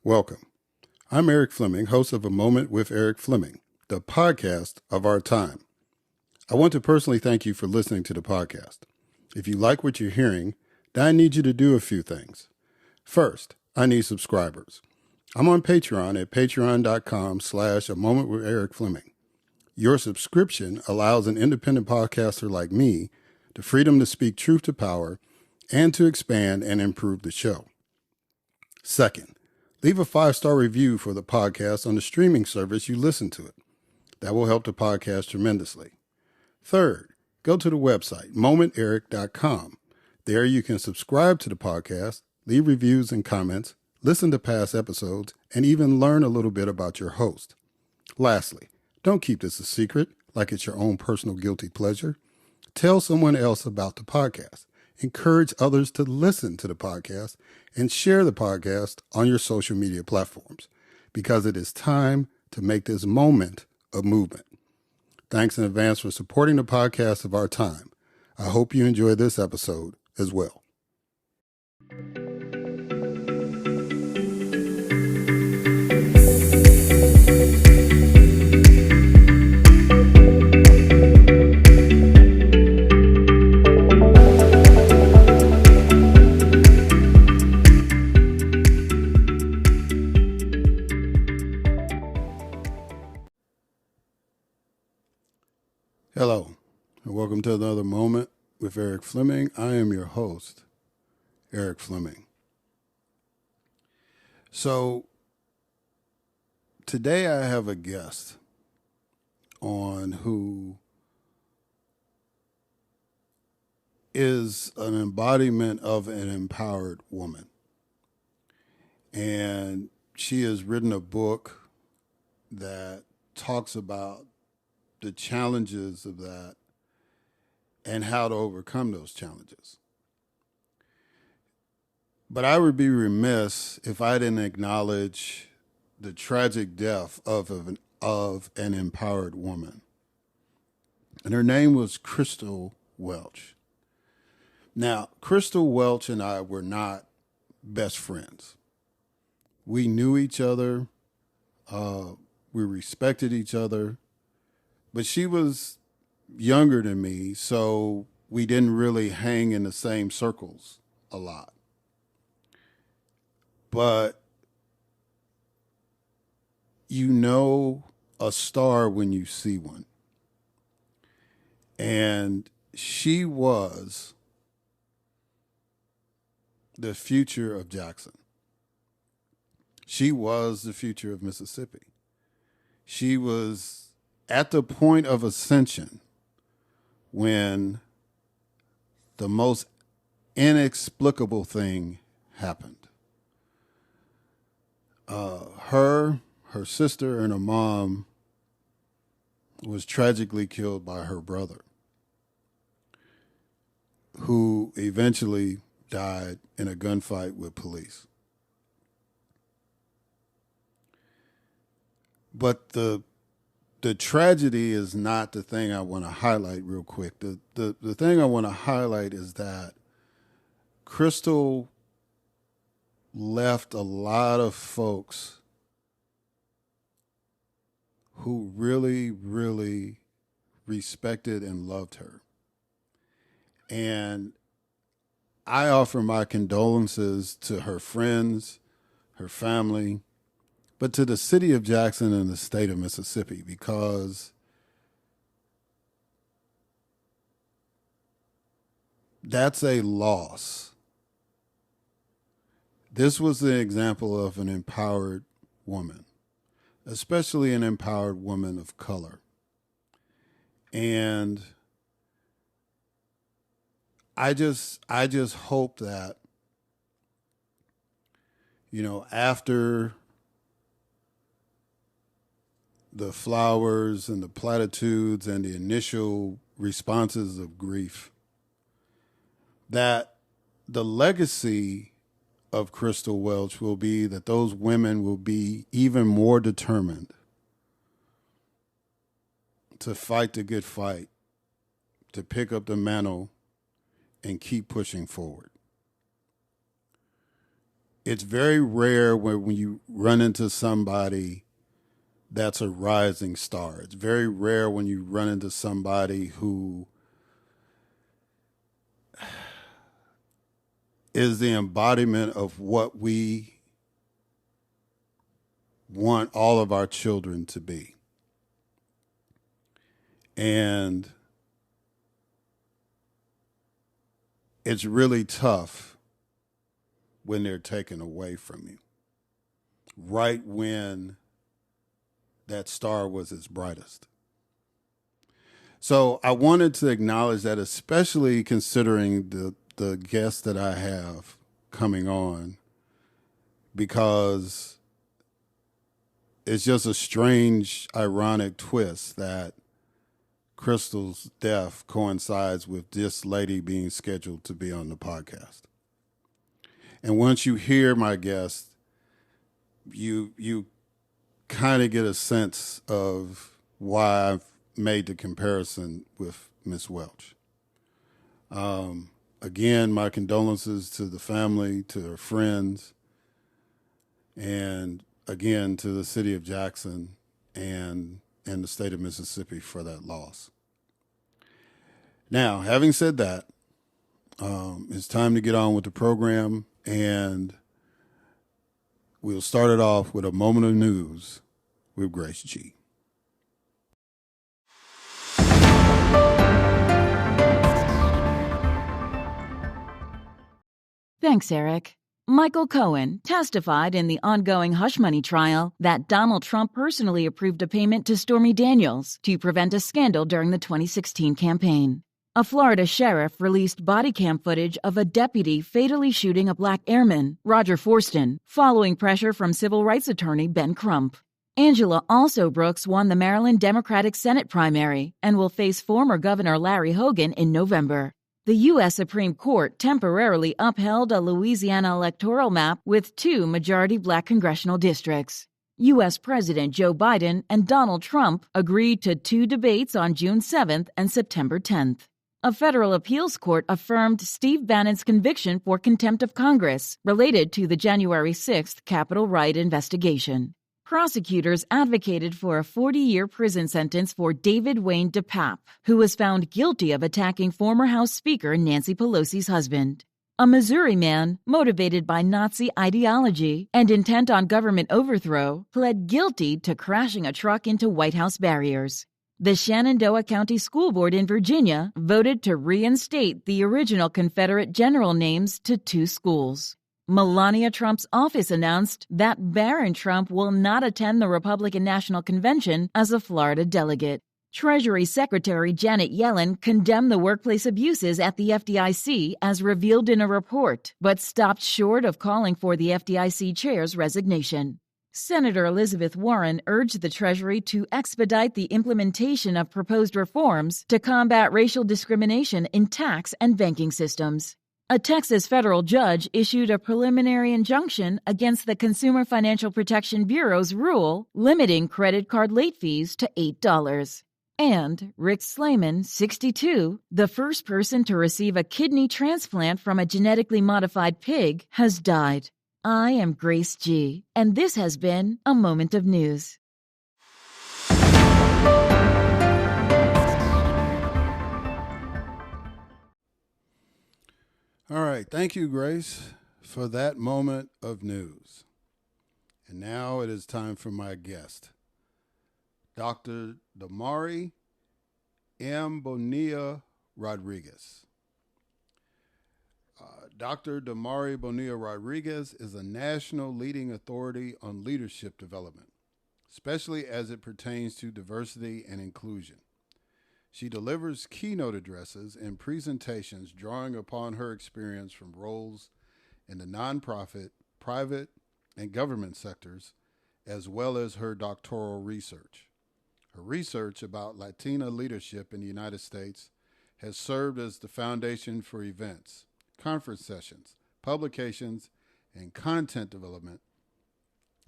Welcome. I'm Eric Fleming, host of A Moment with Eric Fleming, the podcast of our time. I want to personally thank you for listening to the podcast. If you like what you're hearing, then I need you to do a few things. First, I need subscribers. I'm on Patreon at patreon.com/A Moment with Eric Fleming. Your subscription allows an independent podcaster like me the freedom to speak truth to power and to expand and improve the show. Second, leave a 5-star review for the podcast on the streaming service you listen to it. That will help the podcast tremendously. Third, go to the website, momenteric.com. There you can subscribe to the podcast, leave reviews and comments, listen to past episodes, and even learn a little bit about your host. Lastly, don't keep this a secret like it's your own personal guilty pleasure. Tell someone else about the podcast. Encourage others to listen to the podcast and share the podcast on your social media platforms because it is time to make this moment a movement. Thanks in advance for supporting the podcast of our time. I hope you enjoy this episode as well. Hello, and welcome to another Moment with Eric Fleming. I am your host, Eric Fleming. So, today I have a guest on who is an embodiment of an empowered woman. And she has written a book that talks about the challenges of that and how to overcome those challenges. But I would be remiss if I didn't acknowledge the tragic death of an empowered woman. And her name was Crystal Welch. Now, Crystal Welch and I were not best friends. We knew each other. We respected each other. But she was younger than me, so we didn't really hang in the same circles a lot. But you know a star when you see one. And she was the future of Jackson. She was the future of Mississippi. She was at the point of ascension when the most inexplicable thing happened. Her sister, and her mom was tragically killed by her brother, who eventually died in a gunfight with police. But the tragedy is not the thing I want to highlight real quick. The thing I want to highlight is that Crystal left a lot of folks who really, really respected and loved her. And I offer my condolences to her friends, her family, but to the city of Jackson and the state of Mississippi, because that's a loss. This was the example of an empowered woman, especially an empowered woman of color. And I just hope that, after the flowers and the platitudes and the initial responses of grief, that the legacy of Crystal Welch will be that those women will be even more determined to fight the good fight, to pick up the mantle and keep pushing forward. it's very rare when you run into somebody that's a rising star. It's very rare when you run into somebody who is the embodiment of what we want all of our children to be. And it's really tough when they're taken away from you, right when that star was its brightest. So I wanted to acknowledge that, especially considering the guests that I have coming on, because it's just a strange, ironic twist that Crystal's death coincides with this lady being scheduled to be on the podcast. And once you hear my guest, you kind of get a sense of why I've made the comparison with Miss Welch. Again, my condolences to the family, to her friends, and again to the city of Jackson and the state of Mississippi for that loss. Now, having said that, it's time to get on with the program, and we'll start it off with a moment of news with Grace G. Thanks, Eric. Michael Cohen testified in the ongoing hush money trial that Donald Trump personally approved a payment to Stormy Daniels to prevent a scandal during the 2016 campaign. A Florida sheriff released body cam footage of a deputy fatally shooting a black airman, Roger Forston, following pressure from civil rights attorney Ben Crump. Angela Also Brooks won the Maryland Democratic Senate primary and will face former Governor Larry Hogan in November. The U.S. Supreme Court temporarily upheld a Louisiana electoral map with 2 majority black congressional districts. U.S. President Joe Biden and Donald Trump agreed to 2 debates on June 7th and September 10th. A federal appeals court affirmed Steve Bannon's conviction for contempt of Congress related to the January 6th Capitol riot investigation. Prosecutors advocated for a 40-year prison sentence for David Wayne DePape, who was found guilty of attacking former House Speaker Nancy Pelosi's husband. A Missouri man, motivated by Nazi ideology and intent on government overthrow, pled guilty to crashing a truck into White House barriers. The Shenandoah County School Board in Virginia voted to reinstate the original Confederate general names to 2 schools. Melania Trump's office announced that Barron Trump will not attend the Republican National Convention as a Florida delegate. Treasury Secretary Janet Yellen condemned the workplace abuses at the FDIC as revealed in a report, but stopped short of calling for the FDIC chair's resignation. Senator Elizabeth Warren urged the Treasury to expedite the implementation of proposed reforms to combat racial discrimination in tax and banking systems. A Texas federal judge issued a preliminary injunction against the Consumer Financial Protection Bureau's rule limiting credit card late fees to $8. And Rick Slayman, 62, the first person to receive a kidney transplant from a genetically modified pig, has died. I am Grace G., and this has been A Moment of News. All right. Thank you, Grace, for that moment of news. And now it is time for my guest, Dr. Damary Bonilla-Rodriguez. Dr. Damary Bonilla-Rodriguez is a national leading authority on leadership development, especially as it pertains to diversity and inclusion. She delivers keynote addresses and presentations drawing upon her experience from roles in the nonprofit, private, and government sectors, as well as her doctoral research. Her research about Latina leadership in the United States has served as the foundation for events, conference sessions, publications, and content development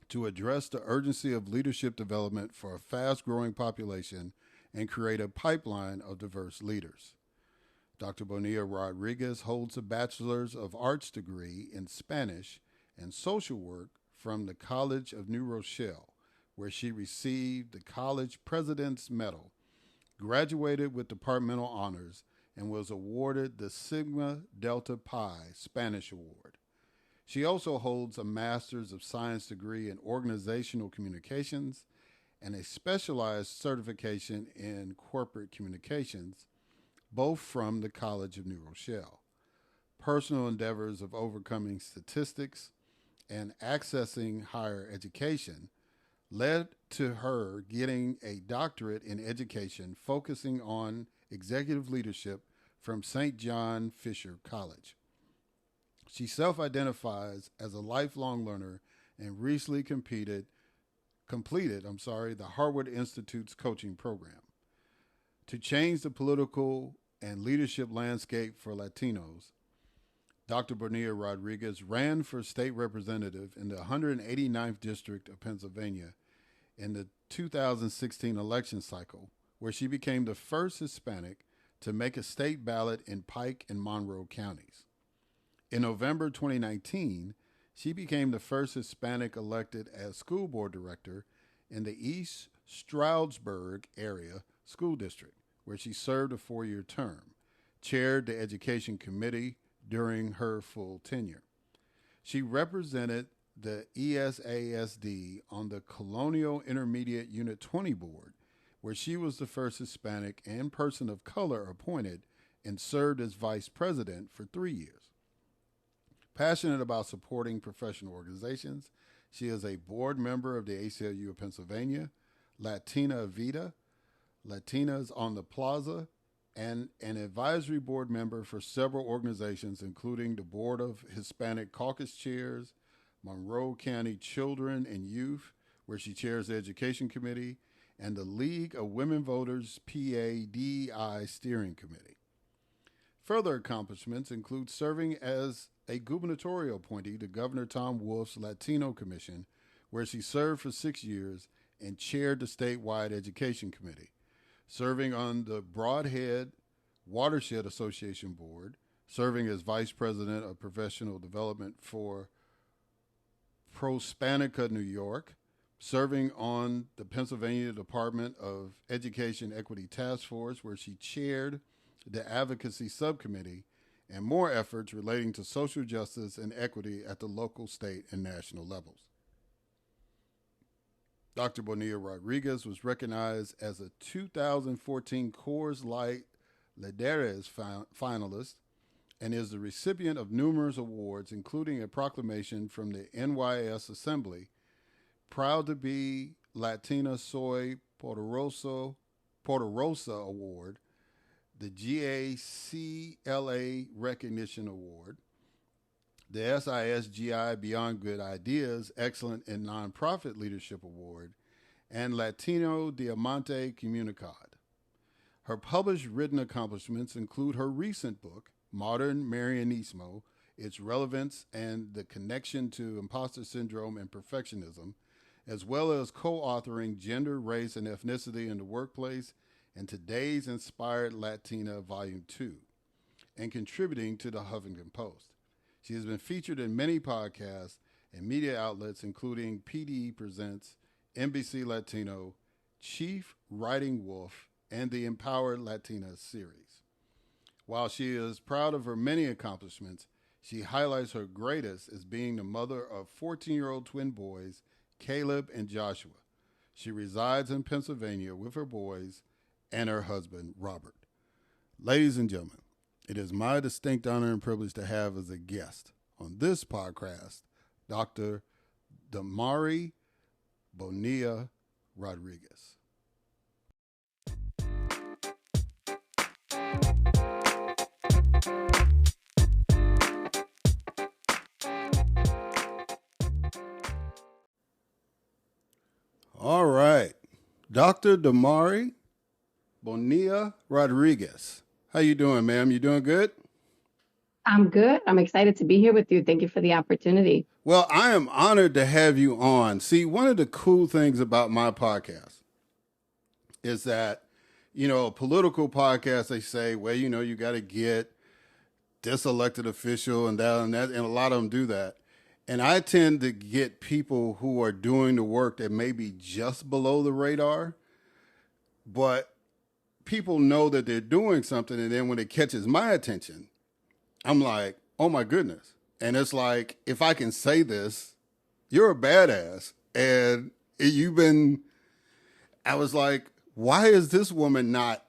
to address the urgency of leadership development for a fast-growing population and create a pipeline of diverse leaders. Dr. Bonilla-Rodriguez holds a Bachelor's of Arts degree in Spanish and social work from the College of New Rochelle, where she received the College President's Medal, graduated with departmental honors, and was awarded the Sigma Delta Pi Spanish Award. She also holds a Master's of Science degree in Organizational Communications and a specialized certification in Corporate Communications, both from the College of New Rochelle. Personal endeavors of overcoming statistics and accessing higher education led to her getting a doctorate in education focusing on executive leadership from St. John Fisher College. She self-identifies as a lifelong learner and recently completed the Harvard Institute's coaching program. To change the political and leadership landscape for Latinos, Dr. Bonilla-Rodriguez ran for state representative in the 189th District of Pennsylvania in the 2016 election cycle, where she became the first Hispanic to make a state ballot in Pike and Monroe counties. In November 2019, she became the first Hispanic elected as school board director in the East Stroudsburg area school district, where she served a 4-year term, chaired the education committee during her full tenure. She represented the ESASD on the Colonial Intermediate Unit 20 board, where she was the first Hispanic and person of color appointed and served as vice president for 3 years. Passionate about supporting professional organizations, she is a board member of the ACLU of Pennsylvania, Latina Vida, Latinas on the Plaza, and an advisory board member for several organizations, including the Board of Hispanic Caucus Chairs, Monroe County Children and Youth, where she chairs the Education Committee, and the League of Women Voters PA DEI Steering Committee. Further accomplishments include serving as a gubernatorial appointee to Governor Tom Wolf's Latino Commission, where she served for 6 years and chaired the statewide Education Committee, serving on the Broadhead Watershed Association Board, serving as Vice President of Professional Development for Prospanica, New York, serving on the Pennsylvania Department of Education Equity Task Force, where she chaired the Advocacy Subcommittee, and more efforts relating to social justice and equity at the local, state, and national levels. Dr. Bonilla-Rodriguez was recognized as a 2014 Coors Light Lideres finalist and is the recipient of numerous awards, including a proclamation from the NYS Assembly, proud to be Latina Soy Poderosa Award, the GACLA Recognition Award, the SISGI Beyond Good Ideas Excellent in Nonprofit Leadership Award, and Latino Diamante Comunicad. Her published written accomplishments include her recent book, Modern Marianismo, Its Relevance and the Connection to Imposter Syndrome and Perfectionism, as well as co-authoring Gender, Race, and Ethnicity in the Workplace and Today's Inspired Latina Volume 2, and contributing to the Huffington Post. She has been featured in many podcasts and media outlets, including PDE Presents, NBC Latino, Chief Writing Wolf, and the Empowered Latina series. While she is proud of her many accomplishments, she highlights her greatest as being the mother of 14-year-old twin boys, Caleb and Joshua. She resides in Pennsylvania with her boys and her husband, Robert. Ladies and gentlemen, it is my distinct honor and privilege to have as a guest on this podcast, Dr. Damary Bonilla-Rodriguez. All right, Dr. Damary Bonilla-Rodriguez. How you doing, ma'am? You doing good? I'm good. I'm excited to be here with you. Thank you for the opportunity. Well, I am honored to have you on. See, one of the cool things about my podcast is that, a political podcast, they say, well, you got to get this elected official and that, and a lot of them do that. And I tend to get people who are doing the work that may be just below the radar, but people know that they're doing something. And then when it catches my attention, I'm like, oh my goodness. And it's like, if I can say this, you're a badass. And I was like, why is this woman not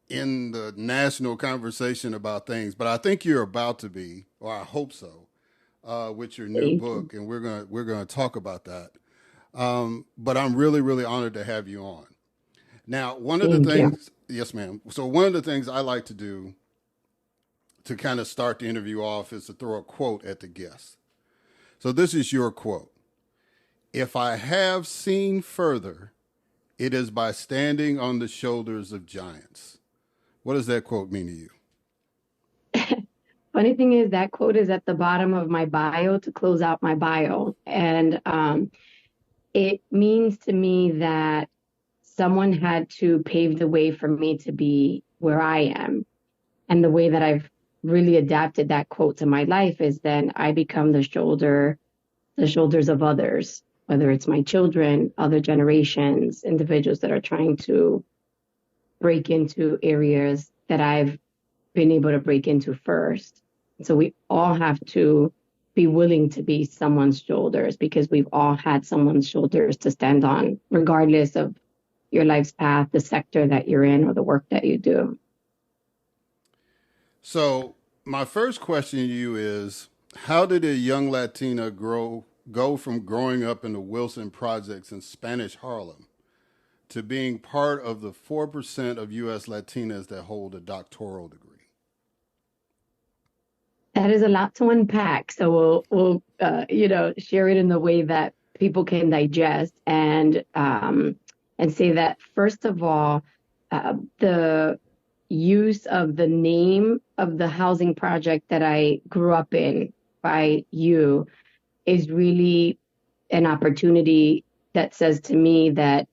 in the national conversation about things? But I think you're about to be, or I hope so, with your new Thank you. book. And we're gonna talk about that. But I'm really, really honored to have you on. Now, one of the Thank you. things, yes, ma'am. So one of the things I like to do to kind of start the interview off is to throw a quote at the guest. So this is your quote. If I have seen further, it is by standing on the shoulders of giants. What does that quote mean to you? Funny thing is that quote is at the bottom of my bio to close out my bio. And it means to me that someone had to pave the way for me to be where I am. And the way that I've really adapted that quote to my life is then I become the shoulders of others, whether it's my children, other generations, individuals that are trying to break into areas that I've been able to break into first. So we all have to be willing to be someone's shoulders because we've all had someone's shoulders to stand on, regardless of your life's path, the sector that you're in, or the work that you do. So my first question to you is, how did a young Latina go from growing up in the Wilson projects in Spanish Harlem to being part of the 4% of U.S. Latinas that hold a doctoral degree? That is a lot to unpack. So we'll share it in the way that people can digest and say that first of all, the use of the name of the housing project that I grew up in by you is really an opportunity that says to me that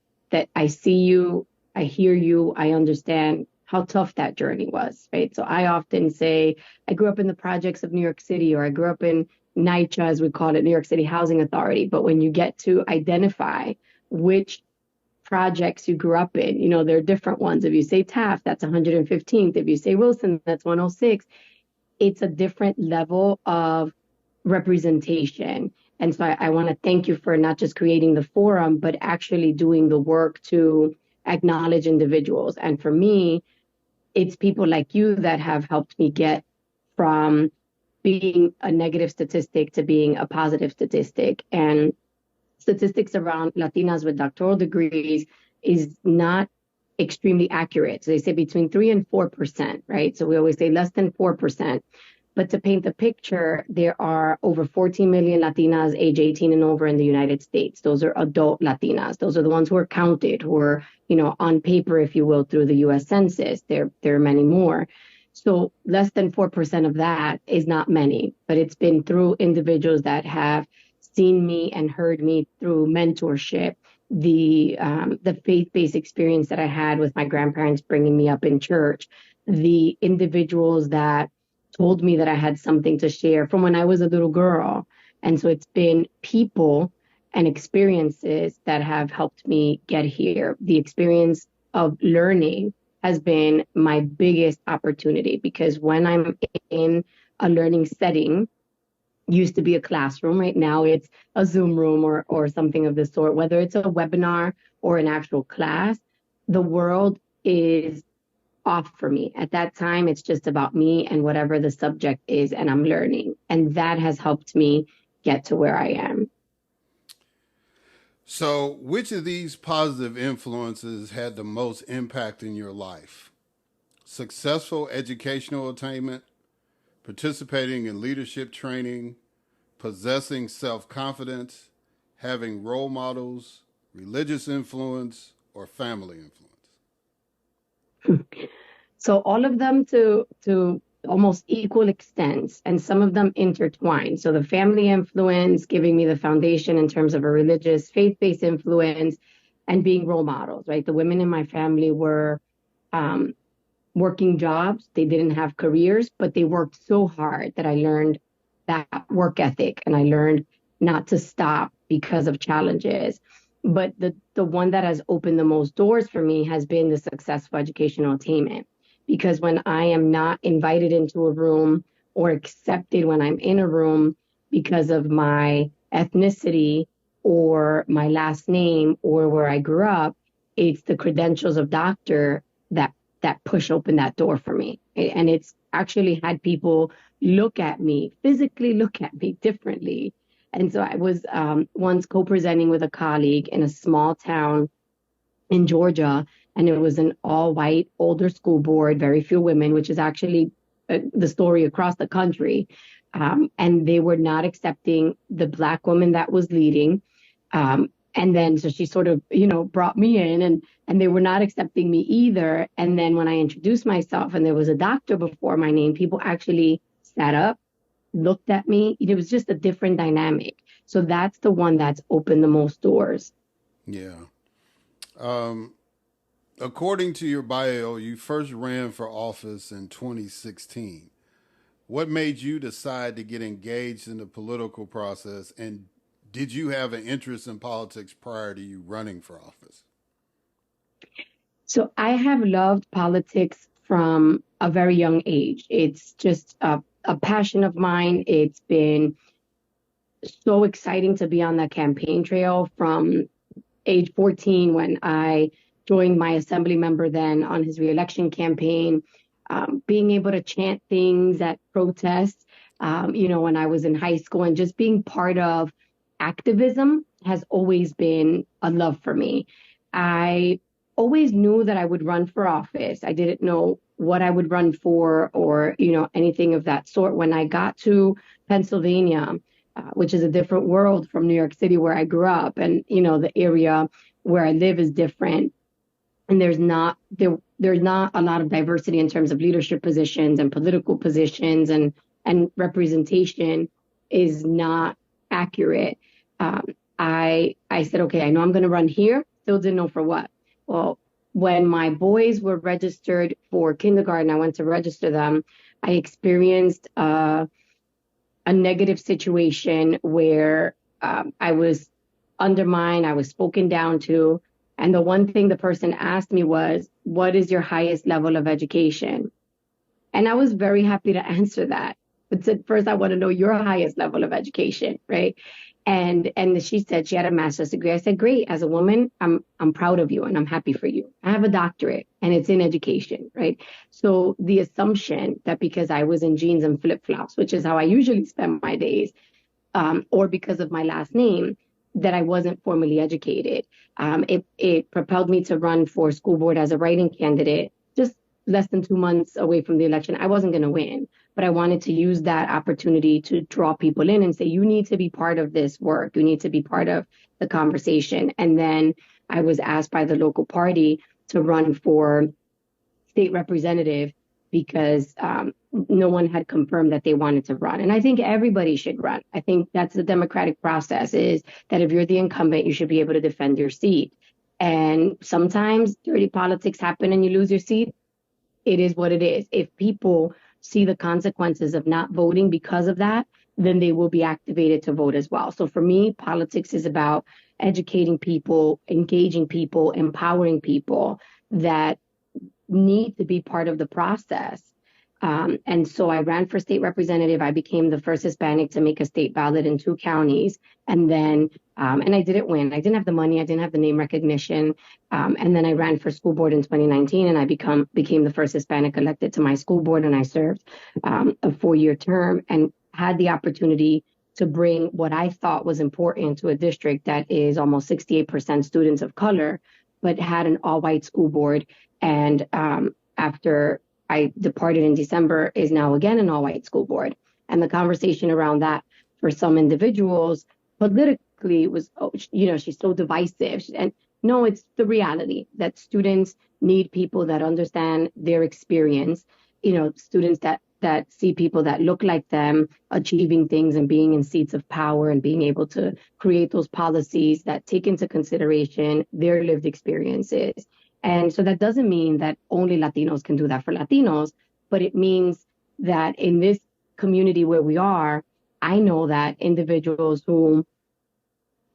I see you, I hear you, I understand how tough that journey was, right? So I often say I grew up in the projects of New York City, or I grew up in NYCHA, as we call it, New York City Housing Authority. But when you get to identify which projects you grew up in, there are different ones. If you say Taft, that's 115th. If you say Wilson, that's 106. It's a different level of representation. And so I want to thank you for not just creating the forum, but actually doing the work to acknowledge individuals. And for me, it's people like you that have helped me get from being a negative statistic to being a positive statistic. And statistics around Latinas with doctoral degrees is not extremely accurate. So they say between 3 and 4%, right? So we always say less than 4%. But to paint the picture, there are over 14 million Latinas age 18 and over in the United States. Those are adult Latinas. Those are the ones who are counted, who are, on paper, if you will, through the U.S. Census. There are many more. So less than 4% of that is not many, but it's been through individuals that have seen me and heard me through mentorship, the faith-based experience that I had with my grandparents bringing me up in church, the individuals that told me that I had something to share from when I was a little girl. And so it's been people and experiences that have helped me get here. The experience of learning has been my biggest opportunity, because when I'm in a learning setting, used to be a classroom, right now it's a Zoom room or something of the sort, whether it's a webinar or an actual class, the world is off for me. At that time, it's just about me and whatever the subject is, and I'm learning. And that has helped me get to where I am. So, which of these positive influences had the most impact in your life? Successful educational attainment, participating in leadership training, possessing self-confidence, having role models, religious influence, or family influence? So all of them to almost equal extents, and some of them intertwined. So the family influence giving me the foundation in terms of a religious, faith-based influence, and being role models, right? The women in my family were working jobs. They didn't have careers, but they worked so hard that I learned that work ethic, and I learned not to stop because of challenges. But the one that has opened the most doors for me has been the successful educational attainment. Because when I am not invited into a room or accepted when I'm in a room because of my ethnicity or my last name or where I grew up, it's the credentials of doctor that push open that door for me. And it's actually had people physically look at me differently. And so I was once co-presenting with a colleague in a small town in Georgia, and it was an all-white older school board, very few women, which is actually the story across the country. And they were not accepting the Black woman that was leading. And then so she sort of, brought me in and they were not accepting me either. And then when I introduced myself and there was a doctor before my name, people actually sat up, looked at me. It was just a different dynamic. So that's the one that's opened the most doors. Yeah. According to your bio, you first ran for office in 2016. What made you decide to get engaged in the political process, and did you have an interest in politics prior to you running for office? So I have loved politics from a very young age. It's just a passion of mine. It's been so exciting to be on the campaign trail from age 14 when I joined my assembly member then on his reelection campaign, being able to chant things at protests, when I was in high school, and just being part of activism has always been a love for me. I always knew that I would run for office. I didn't know what I would run for or, anything of that sort. When I got to Pennsylvania, which is a different world from New York City where I grew up, and, the area where I live is different. And there's not a lot of diversity in terms of leadership positions and political positions, and representation is not accurate. I said, okay, I know I'm going to run here. Still didn't know for what. Well, when my boys were registered for kindergarten, I went to register them. I experienced a negative situation where I was undermined, I was spoken down to. And the one thing the person asked me was, what is your highest level of education? And I was very happy to answer that. But said, first, I want to know your highest level of education, right? And she said she had a master's degree. I said, great. As a woman, I'm proud of you and I'm happy for you. I have a doctorate and it's in education, right? So the assumption that because I was in jeans and flip-flops, which is how I usually spend my days, or because of my last name, that I wasn't formally educated. It propelled me to run for school board as a writing candidate, just less than 2 months away from the election. I wasn't going to win, but I wanted to use that opportunity to draw people in and say, you need to be part of this work. You need to be part of the conversation. And then I was asked by the local party to run for state representative because no one had confirmed that they wanted to run. And I think everybody should run. I think that's the democratic process, is that if you're the incumbent, you should be able to defend your seat. And sometimes dirty politics happen and you lose your seat. It is what it is. If people see the consequences of not voting because of that, then they will be activated to vote as well. So for me, politics is about educating people, engaging people, empowering people that need to be part of the process. And so I ran for state representative. I became the first Hispanic to make a state ballot in 2 counties. And then, and I didn't win. I didn't have the money. I didn't have the name recognition. And then I ran for school board in 2019, and I became the first Hispanic elected to my school board. And I served a 4-year term and had the opportunity to bring what I thought was important to a district that is almost 68% students of color, but had an all-white school board. And after I departed in December, is now again an all-white school board. And the conversation around that for some individuals politically was, she's so divisive. And no, it's the reality that students need people that understand their experience, students that see people that look like them achieving things and being in seats of power and being able to create those policies that take into consideration their lived experiences. And so that doesn't mean that only Latinos can do that for Latinos, but it means that in this community where we are, I know that individuals who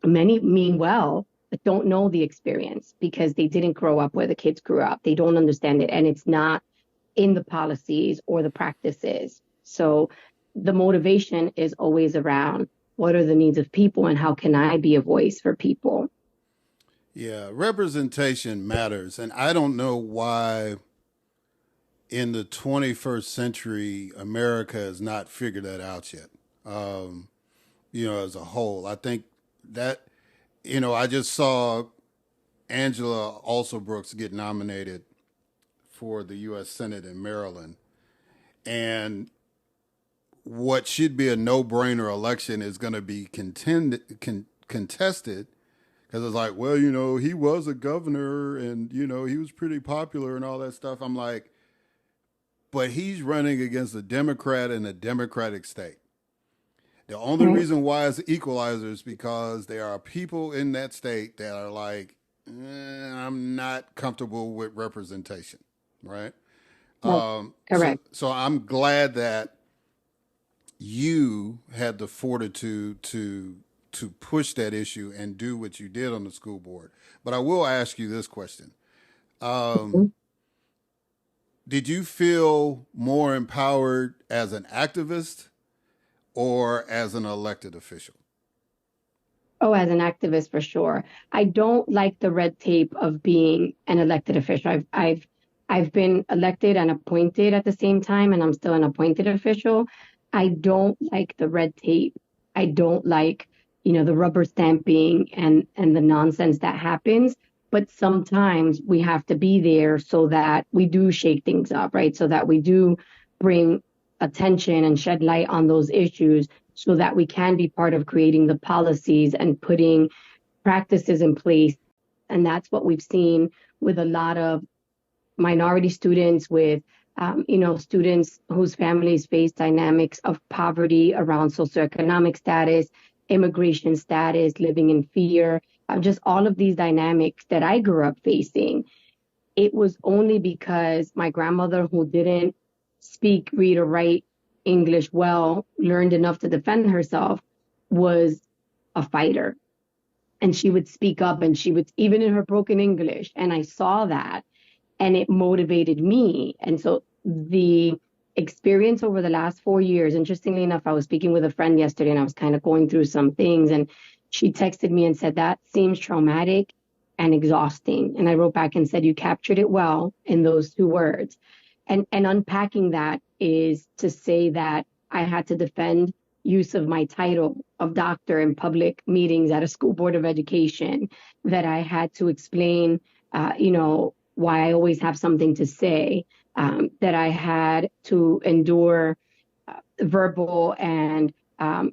many mean well, but don't know the experience because they didn't grow up where the kids grew up. They don't understand it. And it's not in the policies or the practices. So the motivation is always around what are the needs of people and how can I be a voice for people? Yeah, representation matters. And I don't know why in the 21st century, America has not figured that out yet. Um, as a whole, I think that, I just saw Angela Alsobrooks get nominated for the U.S. Senate in Maryland. And what should be a no-brainer election is going to be contested because it's like, well, he was a governor and, he was pretty popular and all that stuff. I'm like, but he's running against a Democrat in a Democratic state. The only Right. reason why it's equalizer is because there are people in that state that are like, I'm not comfortable with representation, right? Well, So, correct. so I'm glad that you had the fortitude to push that issue and do what you did on the school board. But I will ask you this question: Mhm. did you feel more empowered as an activist or as an elected official? Oh, as an activist for sure. I don't like the red tape of being an elected official. I've been elected and appointed at the same time, and I'm still an appointed official. I don't like the red tape. I don't like, the rubber stamping and the nonsense that happens. But sometimes we have to be there so that we do shake things up, right? So that we do bring attention and shed light on those issues so that we can be part of creating the policies and putting practices in place. And that's what we've seen with a lot of minority students, with students whose families face dynamics of poverty around socioeconomic status, immigration status, living in fear, just all of these dynamics that I grew up facing. It was only because my grandmother, who didn't speak, read, or write English well, learned enough to defend herself, was a fighter. And she would speak up and she would, even in her broken English. And I saw that and it motivated me. And so the experience over the last 4 years, interestingly enough, I was speaking with a friend yesterday and I was kind of going through some things. And she texted me and said, that seems traumatic and exhausting. And I wrote back and said, you captured it well in those two words. And unpacking that is to say that I had to defend use of my title of doctor in public meetings at a school board of education, that I had to explain, why I always have something to say, that I had to endure verbal and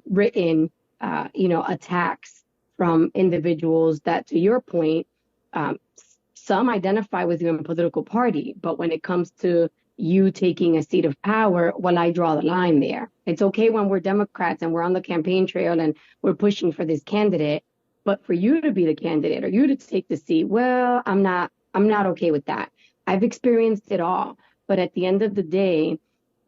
written, attacks from individuals that, to your point, um, some identify with your political party, but when it comes to you taking a seat of power, well, I draw the line there. It's okay when we're Democrats and we're on the campaign trail and we're pushing for this candidate, but for you to be the candidate or you to take the seat, well, I'm not okay with that. I've experienced it all, but at the end of the day,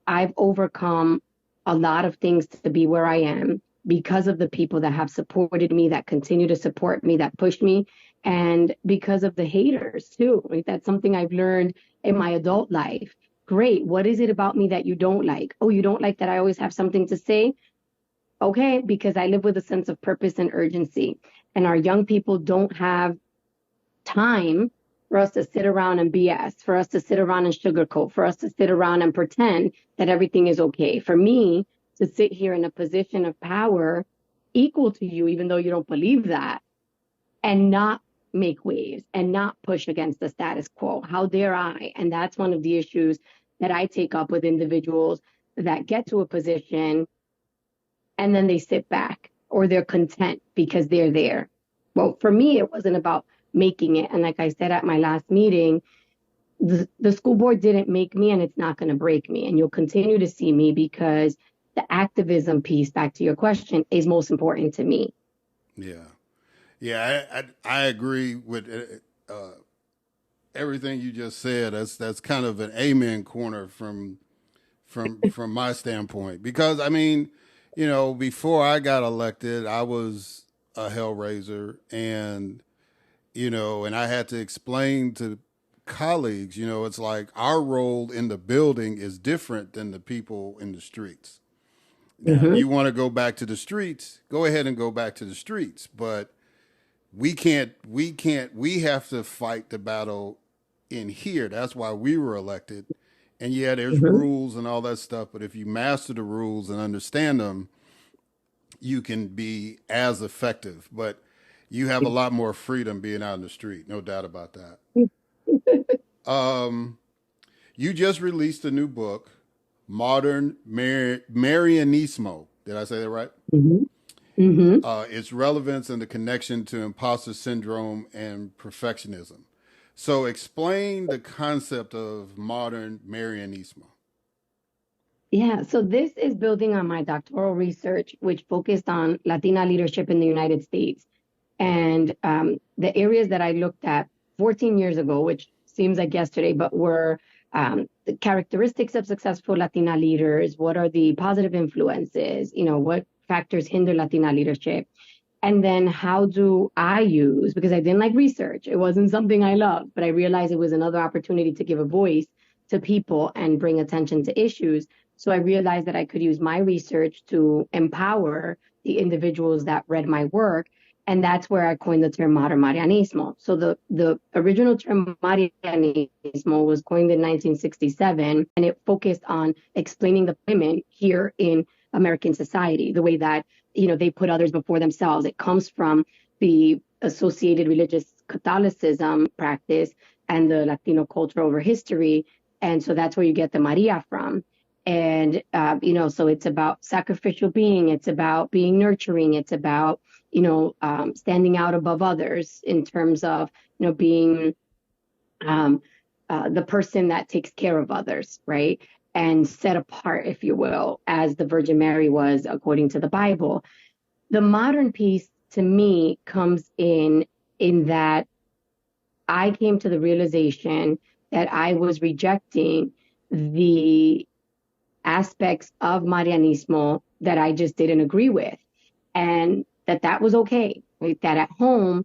I've overcome a lot of things to be where I am because of the people that have supported me, that continue to support me, that push me, and because of the haters too. Right? That's something I've learned in my adult life. Great. What is it about me that you don't like? Oh, you don't like that I always have something to say? Okay, because I live with a sense of purpose and urgency. And our young people don't have time for us to sit around and BS, for us to sit around and sugarcoat, for us to sit around and pretend that everything is okay. For me to sit here in a position of power equal to you, even though you don't believe that, and not make waves and not push against the status quo. How dare I? And that's one of the issues that I take up with individuals that get to a position and then they sit back or they're content because they're there. Well, for me, it wasn't about making it. And like I said at my last meeting, the school board didn't make me and it's not going to break me. And you'll continue to see me because the activism piece, back to your question, is most important to me. Yeah, yeah, I agree with everything you just said. That's kind of an amen corner from my standpoint because I mean, before I got elected, I was a hellraiser, and I had to explain to colleagues, it's like our role in the building is different than the people in the streets. Now, if Hmm. you want to go back to the streets, go ahead and go back to the streets, but we have to fight the battle in here. That's why we were elected. And yeah, there's Hmm. rules and all that stuff, but if you master the rules and understand them, you can be as effective. But you have a lot more freedom being out in the street, no doubt about that. Um, you just released a new book, Marianismo. Did I say that right? Hmm. Hmm. Its relevance and the connection to imposter syndrome and perfectionism. So, explain the concept of modern Marianismo. Yeah, so this is building on my doctoral research, which focused on Latina leadership in the United States. And the areas that I looked at 14 years ago, which seems like yesterday, but were the characteristics of successful Latina leaders. What are the positive influences? What factors hinder Latina leadership? And then how do I use, because I didn't like research, it wasn't something I loved, but I realized it was another opportunity to give a voice to people and bring attention to issues. So I realized that I could use my research to empower the individuals that read my work. And that's where I coined the term modern Marianismo. So the original term Marianismo was coined in 1967, and it focused on explaining the women here in American society, the way that they put others before themselves. It comes from the associated religious Catholicism practice and the Latino culture over history. And so that's where you get the Maria from. And, so it's about sacrificial being. It's about being nurturing. It's about, standing out above others in terms of, being um, the person that takes care of others, right? And set apart, if you will, as the Virgin Mary was according to the Bible. The modern piece to me comes in that I came to the realization that I was rejecting the aspects of Marianismo that I just didn't agree with, and that was okay. Right? That at home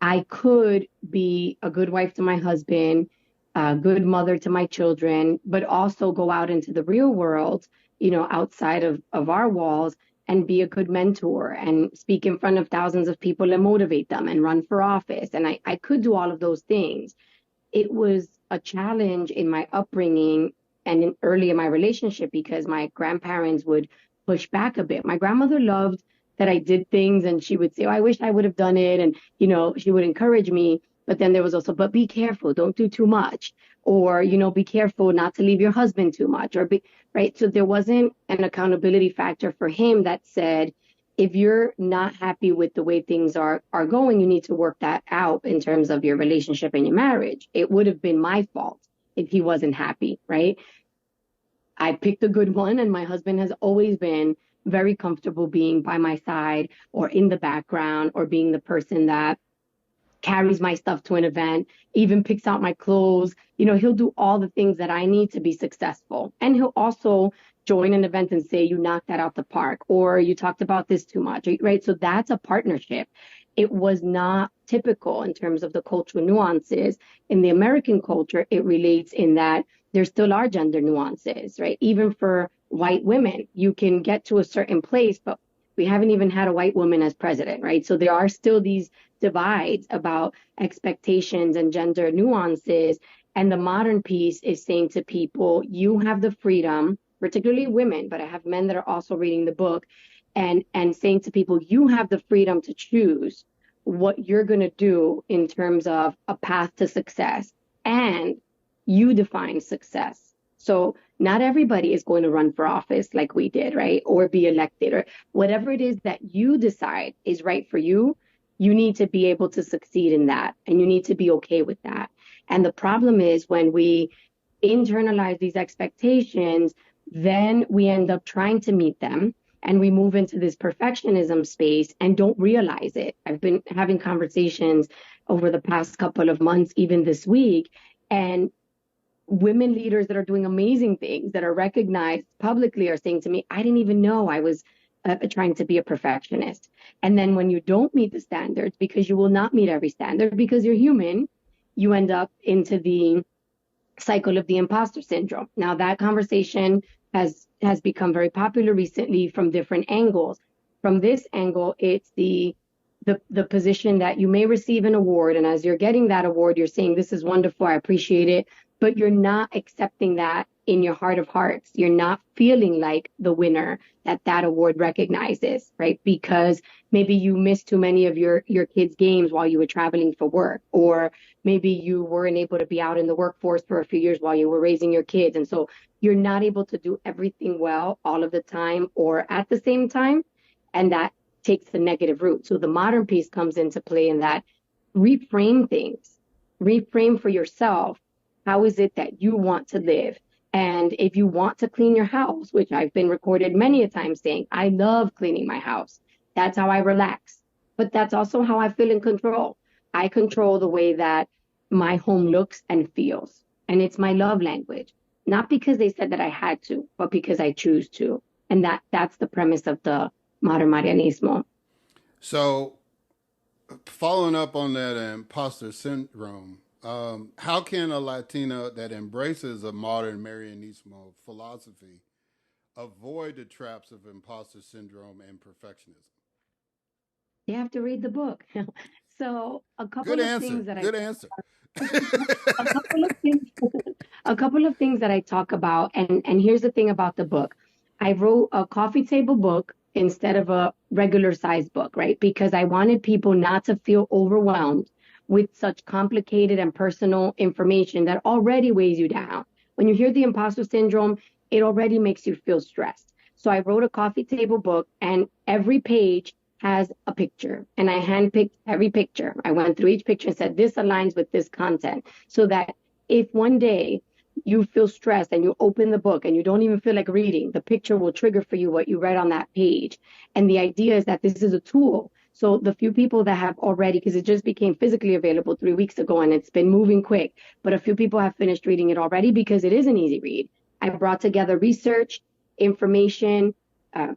I could be a good wife to my husband, a good mother to my children, but also go out into the real world, outside of our walls, and be a good mentor and speak in front of thousands of people and motivate them and run for office. And I could do all of those things. It was a challenge in my upbringing and early in my relationship because my grandparents would push back a bit. My grandmother loved that I did things, and she would say, "Oh, I wish I would have done it." And, she would encourage me. But then there was also, "But be careful, don't do too much." Or, "Be careful not to leave your husband too much." Right. So there wasn't an accountability factor for him that said, if you're not happy with the way things are going, you need to work that out in terms of your relationship and your marriage. It would have been my fault if he wasn't happy, right? I picked a good one, and my husband has always been very comfortable being by my side or in the background or being the person that carries my stuff to an event, even picks out my clothes. He'll do all the things that I need to be successful. And he'll also join an event and say, "You knocked that out the park," or "You talked about this too much," right? So that's a partnership. It was not typical in terms of the cultural nuances. In the American culture, it relates in that there still are gender nuances, right? Even for white women, you can get to a certain place, but we haven't even had a white woman as president, right? So there are still these divides about expectations and gender nuances. And the modern piece is saying to people, you have the freedom, particularly women, but I have men that are also reading the book, and saying to people, you have the freedom to choose what you're going to do in terms of a path to success. And you define success. So not everybody is going to run for office like we did, right? Or be elected, or whatever it is that you decide is right for you. You need to be able to succeed in that, and you need to be okay with that. And the problem is when we internalize these expectations, then we end up trying to meet them, and we move into this perfectionism space and don't realize it. I've been having conversations over the past couple of months, even this week, and women leaders that are doing amazing things that are recognized publicly are saying to me, "I didn't even know I was trying to be a perfectionist. And then when you don't meet the standards, because you will not meet every standard because you're human, you end up into the cycle of the imposter syndrome. Now that conversation has become very popular recently from different angles. From this angle, it's the position that you may receive an award, and as you're getting that award, you're saying, this is wonderful, I appreciate it, but you're not accepting that in your heart of hearts. You're not feeling like the winner that award recognizes, right? Because maybe you missed too many of your kids' games while you were traveling for work, or maybe you weren't able to be out in the workforce for a few years while you were raising your kids. And so you're not able to do everything well all of the time or at the same time. And that takes the negative route. So the modern piece comes into play in that reframe things, reframe for yourself. How is it that you want to live? And if you want to clean your house, which I've been recorded many a time saying, I love cleaning my house. That's how I relax. But that's also how I feel in control. I control the way that my home looks and feels. And it's my love language, not because they said that I had to, but because I choose to. And that's the premise of the modern Marianismo. So following up on that imposter syndrome, how can a Latina that embraces a modern Marianismo philosophy avoid the traps of imposter syndrome and perfectionism? You have to read the book. So a couple Good of answer. things that Good answer. a couple of things a couple of things that I talk about, and here's the thing about the book. I wrote a coffee table book instead of a regular size book, right? Because I wanted people not to feel overwhelmed with such complicated and personal information that already weighs you down. When you hear the imposter syndrome, it already makes you feel stressed. So I wrote a coffee table book, and every page has a picture, and I handpicked every picture. I went through each picture and said, this aligns with this content, so that if one day you feel stressed and you open the book and you don't even feel like reading, the picture will trigger for you what you read on that page. And the idea is that this is a tool. So the few people that have already, because it just became physically available 3 weeks ago and it's been moving quick, but a few people have finished reading it already because it is an easy read. I brought together research, information,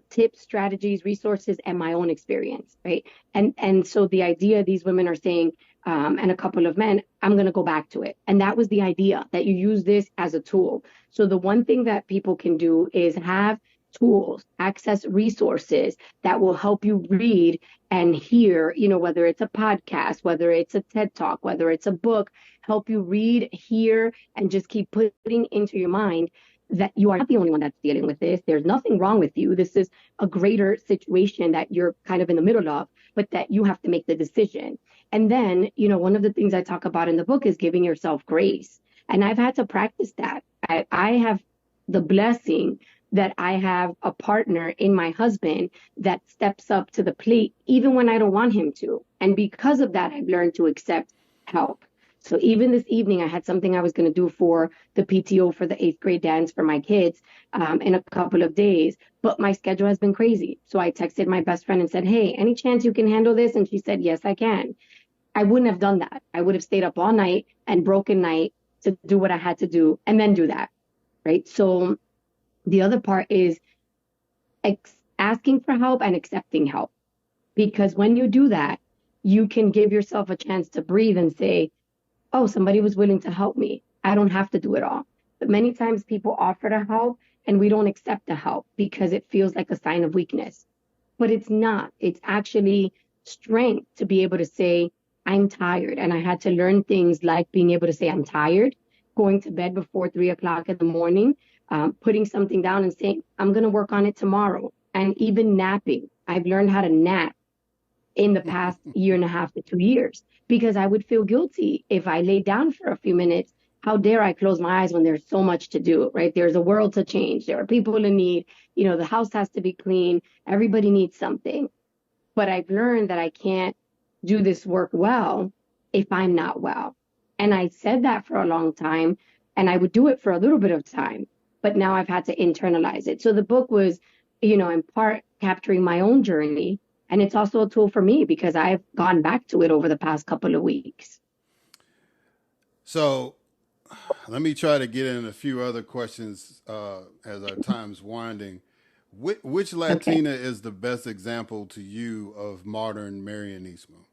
tips, strategies, resources, and my own experience, right? And so the idea, these women are saying, and a couple of men, I'm going to go back to it. And that was the idea, that you use this as a tool. So the one thing that people can do is have tools, access resources that will help you read and hear, whether it's a podcast, whether it's a TED Talk, whether it's a book, help you read, hear, and just keep putting into your mind that you are not the only one that's dealing with this. There's nothing wrong with you. This is a greater situation that you're kind of in the middle of, but that you have to make the decision. And then, one of the things I talk about in the book is giving yourself grace. And I've had to practice that. I have the blessing that I have a partner in my husband that steps up to the plate, even when I don't want him to. And because of that, I've learned to accept help. So even this evening, I had something I was going to do for the PTO for the 8th grade dance for my kids in a couple of days, but my schedule has been crazy. So I texted my best friend and said, hey, any chance you can handle this? And she said, yes, I can. I wouldn't have done that. I would have stayed up all night and broken night to do what I had to do and then do that, right? So the other part is asking for help and accepting help. Because when you do that, you can give yourself a chance to breathe and say, oh, somebody was willing to help me. I don't have to do it all. But many times people offer to help and we don't accept the help because it feels like a sign of weakness. But it's not. It's actually strength to be able to say, I'm tired. And I had to learn things like being able to say, I'm tired, going to bed before 3 o'clock in the morning, putting something down and saying, I'm going to work on it tomorrow. And even napping. I've learned how to nap in the past year and a half to 2 years, because I would feel guilty if I laid down for a few minutes. How dare I close my eyes when there's so much to do, right? There's a world to change. There are people in need. The house has to be clean. Everybody needs something. But I've learned that I can't do this work well if I'm not well. And I said that for a long time, and I would do it for a little bit of time, but now I've had to internalize it. So the book was, in part capturing my own journey. And it's also a tool for me because I've gone back to it over the past couple of weeks. So let me try to get in a few other questions as our time's winding. Which Okay. Latina is the best example to you of modern Marianismo?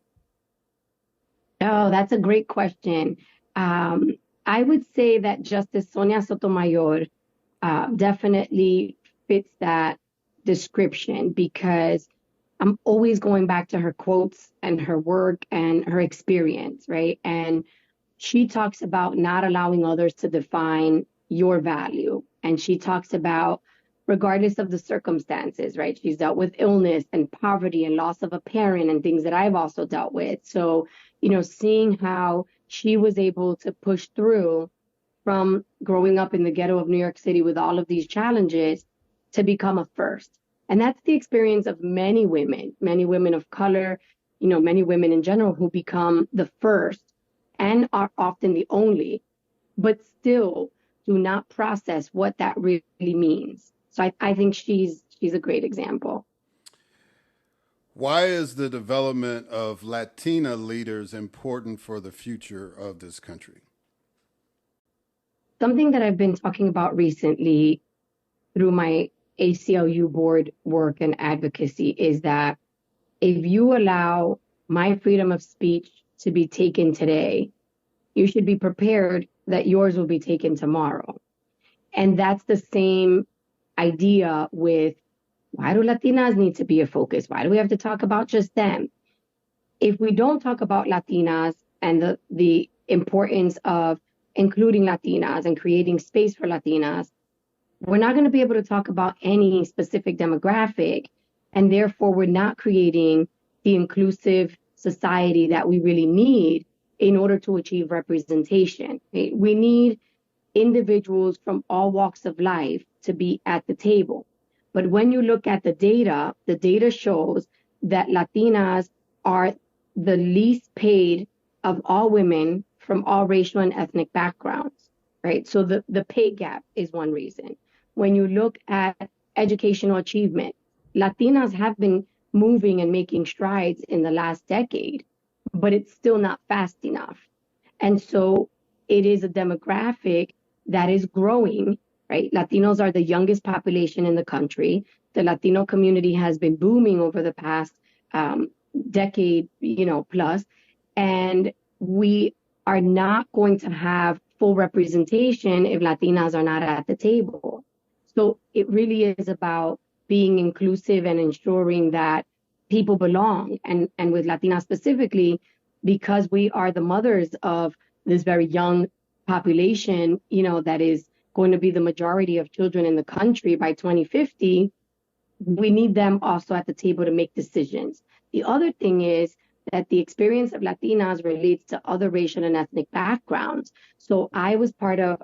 Oh, that's a great question. Um, I would say that Justice Sonia Sotomayor definitely fits that description because I'm always going back to her quotes and her work and her experience, right? And she talks about not allowing others to define your value. And she talks about, regardless of the circumstances, right? She's dealt with illness and poverty and loss of a parent and things that I've also dealt with. So, seeing how she was able to push through from growing up in the ghetto of New York City with all of these challenges to become a first. And that's the experience of many women of color, many women in general who become the first and are often the only, but still do not process what that really means. So I think she's a great example. Why is the development of Latina leaders important for the future of this country? Something that I've been talking about recently through my ACLU board work and advocacy is that if you allow my freedom of speech to be taken today, you should be prepared that yours will be taken tomorrow. And that's the same idea with why do Latinas need to be a focus? Why do we have to talk about just them? If we don't talk about Latinas and the importance of including Latinas and creating space for Latinas, we're not going to be able to talk about any specific demographic. And therefore, we're not creating the inclusive society that we really need in order to achieve representation. Right? We need individuals from all walks of life to be at the table. But when you look at the data shows that Latinas are the least paid of all women from all racial and ethnic backgrounds, right? So the pay gap is one reason. When you look at educational achievement, Latinas have been moving and making strides in the last decade, but it's still not fast enough. And so it is a demographic that is growing, right? Latinos are the youngest population in the country. The Latino community has been booming over the past decade, plus, and we are not going to have full representation if Latinas are not at the table. So it really is about being inclusive and ensuring that people belong. And with Latinas specifically, because we are the mothers of this very young population, that is going to be the majority of children in the country by 2050, we need them also at the table to make decisions. The other thing is that the experience of Latinas relates to other racial and ethnic backgrounds. So I was part of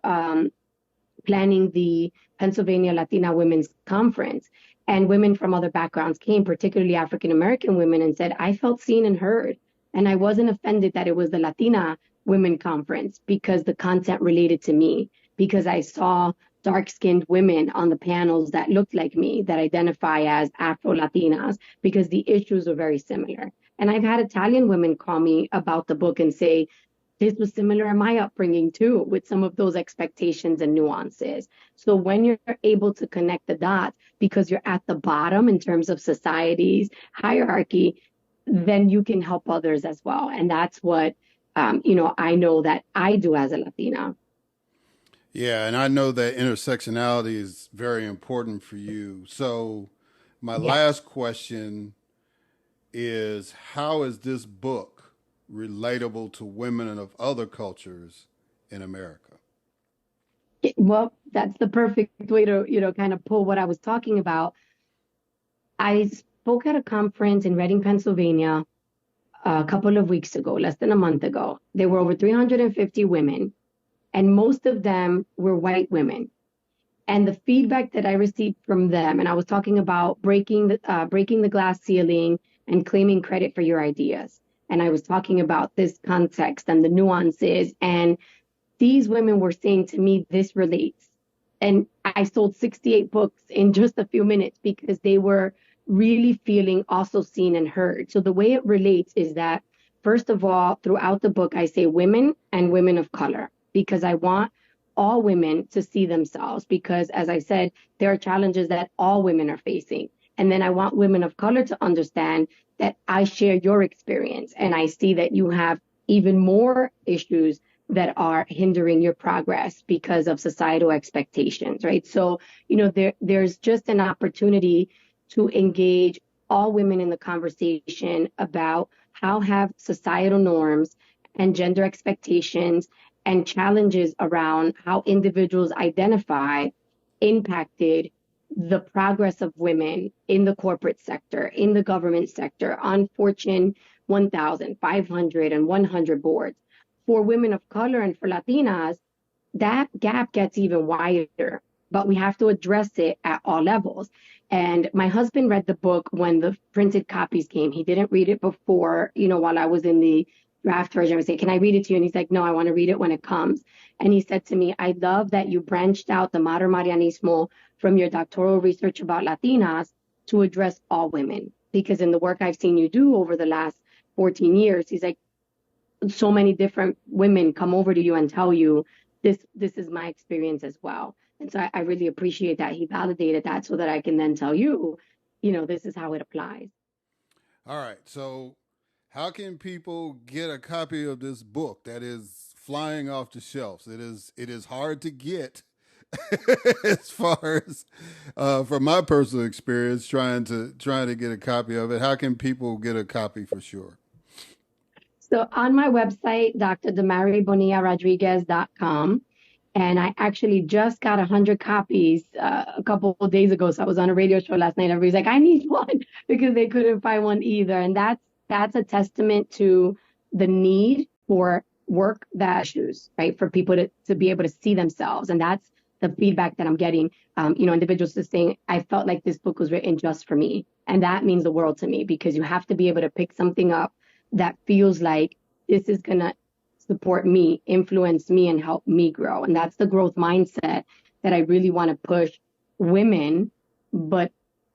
planning the Pennsylvania Latina Women's Conference, and women from other backgrounds came, particularly African American women, and said, I felt seen and heard. And I wasn't offended that it was the Latina Women Conference because the content related to me, because I saw dark-skinned women on the panels that looked like me, that identify as Afro-Latinas, because the issues are very similar. And I've had Italian women call me about the book and say, this was similar in my upbringing too, with some of those expectations and nuances. So when you're able to connect the dots, because you're at the bottom in terms of society's hierarchy, then you can help others as well. And that's what, I know that I do as a Latina. Yeah, and I know that intersectionality is very important for you. So, my Yeah. last question is how is this book relatable to women of other cultures in America? Well, that's the perfect way to, kind of pull what I was talking about. I spoke at a conference in Reading, Pennsylvania, a couple of weeks ago, less than a month ago. There were over 350 women, and most of them were white women. And the feedback that I received from them, and I was talking about breaking the glass ceiling and claiming credit for your ideas. And I was talking about this context and the nuances. And these women were saying to me, this relates. And I sold 68 books in just a few minutes because they were really feeling also seen and heard. So the way it relates is that, first of all, throughout the book, I say women and women of color, because I want all women to see themselves, because as I said, there are challenges that all women are facing. And then I want women of color to understand that I share your experience and I see that you have even more issues that are hindering your progress because of societal expectations, right? So, there's just an opportunity to engage all women in the conversation about how have societal norms and gender expectations and challenges around how individuals identify impacted the progress of women in the corporate sector, in the government sector, on Fortune 1,000, 500, and 100 boards. For women of color and for Latinas, that gap gets even wider, but we have to address it at all levels. And my husband read the book when the printed copies came. He didn't read it before, while I was in the draft version. I would say, can I read it to you? And he's like, no, I want to read it when it comes. And he said to me, I love that you branched out the modern Marianismo from your doctoral research about Latinas to address all women. Because in the work I've seen you do over the last 14 years, he's like, so many different women come over to you and tell you, this is my experience as well. And so I really appreciate that he validated that so that I can then tell you, this is how it applies. All right. So how can people get a copy of this book that is flying off the shelves? It is hard to get as far as from my personal experience trying to get a copy of it. How can people get a copy for sure? So on my website, Damary Bonilla-Rodriguez.com, and I actually just got 100 copies a couple of days ago. So I was on a radio show last night. Everybody's like, I need one, because they couldn't find one either. And that's a testament to the need for work that issues, right? For people to be able to see themselves. And that's the feedback that I'm getting. Individuals just saying, I felt like this book was written just for me. And that means the world to me, because you have to be able to pick something up that feels like this is going to support me, influence me, and help me grow. And that's the growth mindset that I really want to push women, but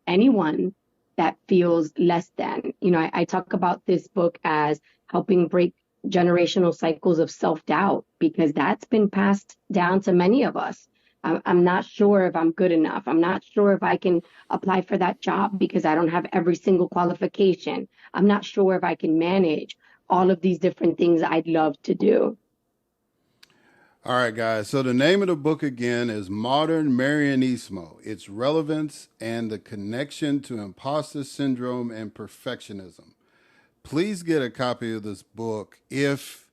anyone that feels less than. I talk about this book as helping break generational cycles of self-doubt, because that's been passed down to many of us. I'm not sure if I'm good enough. I'm not sure if I can apply for that job because I don't have every single qualification. I'm not sure if I can manage all of these different things I'd love to do. All right, guys. So the name of the book again is Modern Marianismo, Its Relevance and the Connection to Imposter Syndrome and Perfectionism. Please get a copy of this book if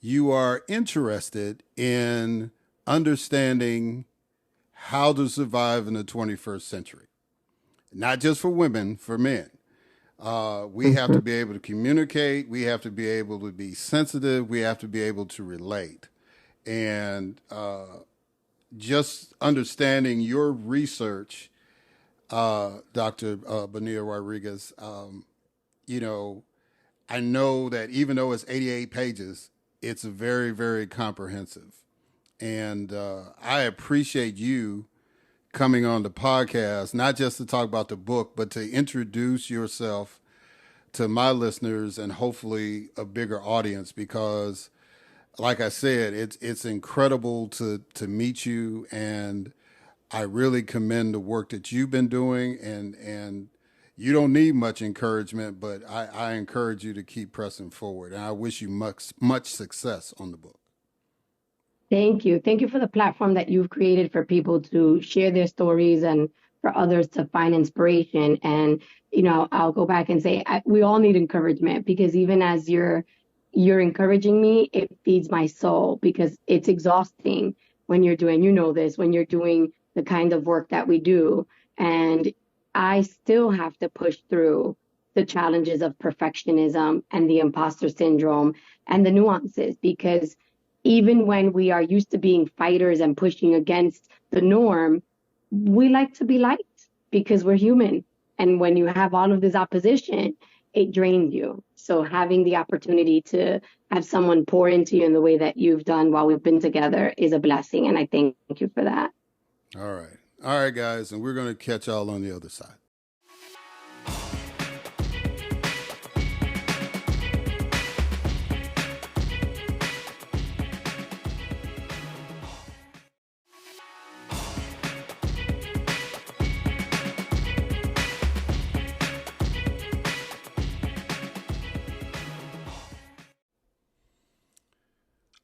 you are interested in understanding how to survive in the 21st century. Not just for women, for men. We have to be able to communicate. We have to be able to be sensitive. We have to be able to relate. And just understanding your research, Dr. Bonilla-Rodriguez, I know that even though it's 88 pages, it's very, very comprehensive. And I appreciate you coming on the podcast, not just to talk about the book, but to introduce yourself to my listeners and hopefully a bigger audience, because like I said, it's incredible to meet you, and I really commend the work that you've been doing, and you don't need much encouragement, but I encourage you to keep pressing forward, and I wish you much success on the book. Thank you. Thank you for the platform that you've created for people to share their stories and for others to find inspiration. And, I'll go back and say, we all need encouragement, because even as you're encouraging me, it feeds my soul, because it's exhausting when you're doing, when you're doing the kind of work that we do. And I still have to push through the challenges of perfectionism and the imposter syndrome and the nuances, because even when we are used to being fighters and pushing against the norm, we like to be liked because we're human. And when you have all of this opposition, it drains you. So having the opportunity to have someone pour into you in the way that you've done while we've been together is a blessing. And I thank you for that. All right, guys. And we're going to catch y'all on the other side.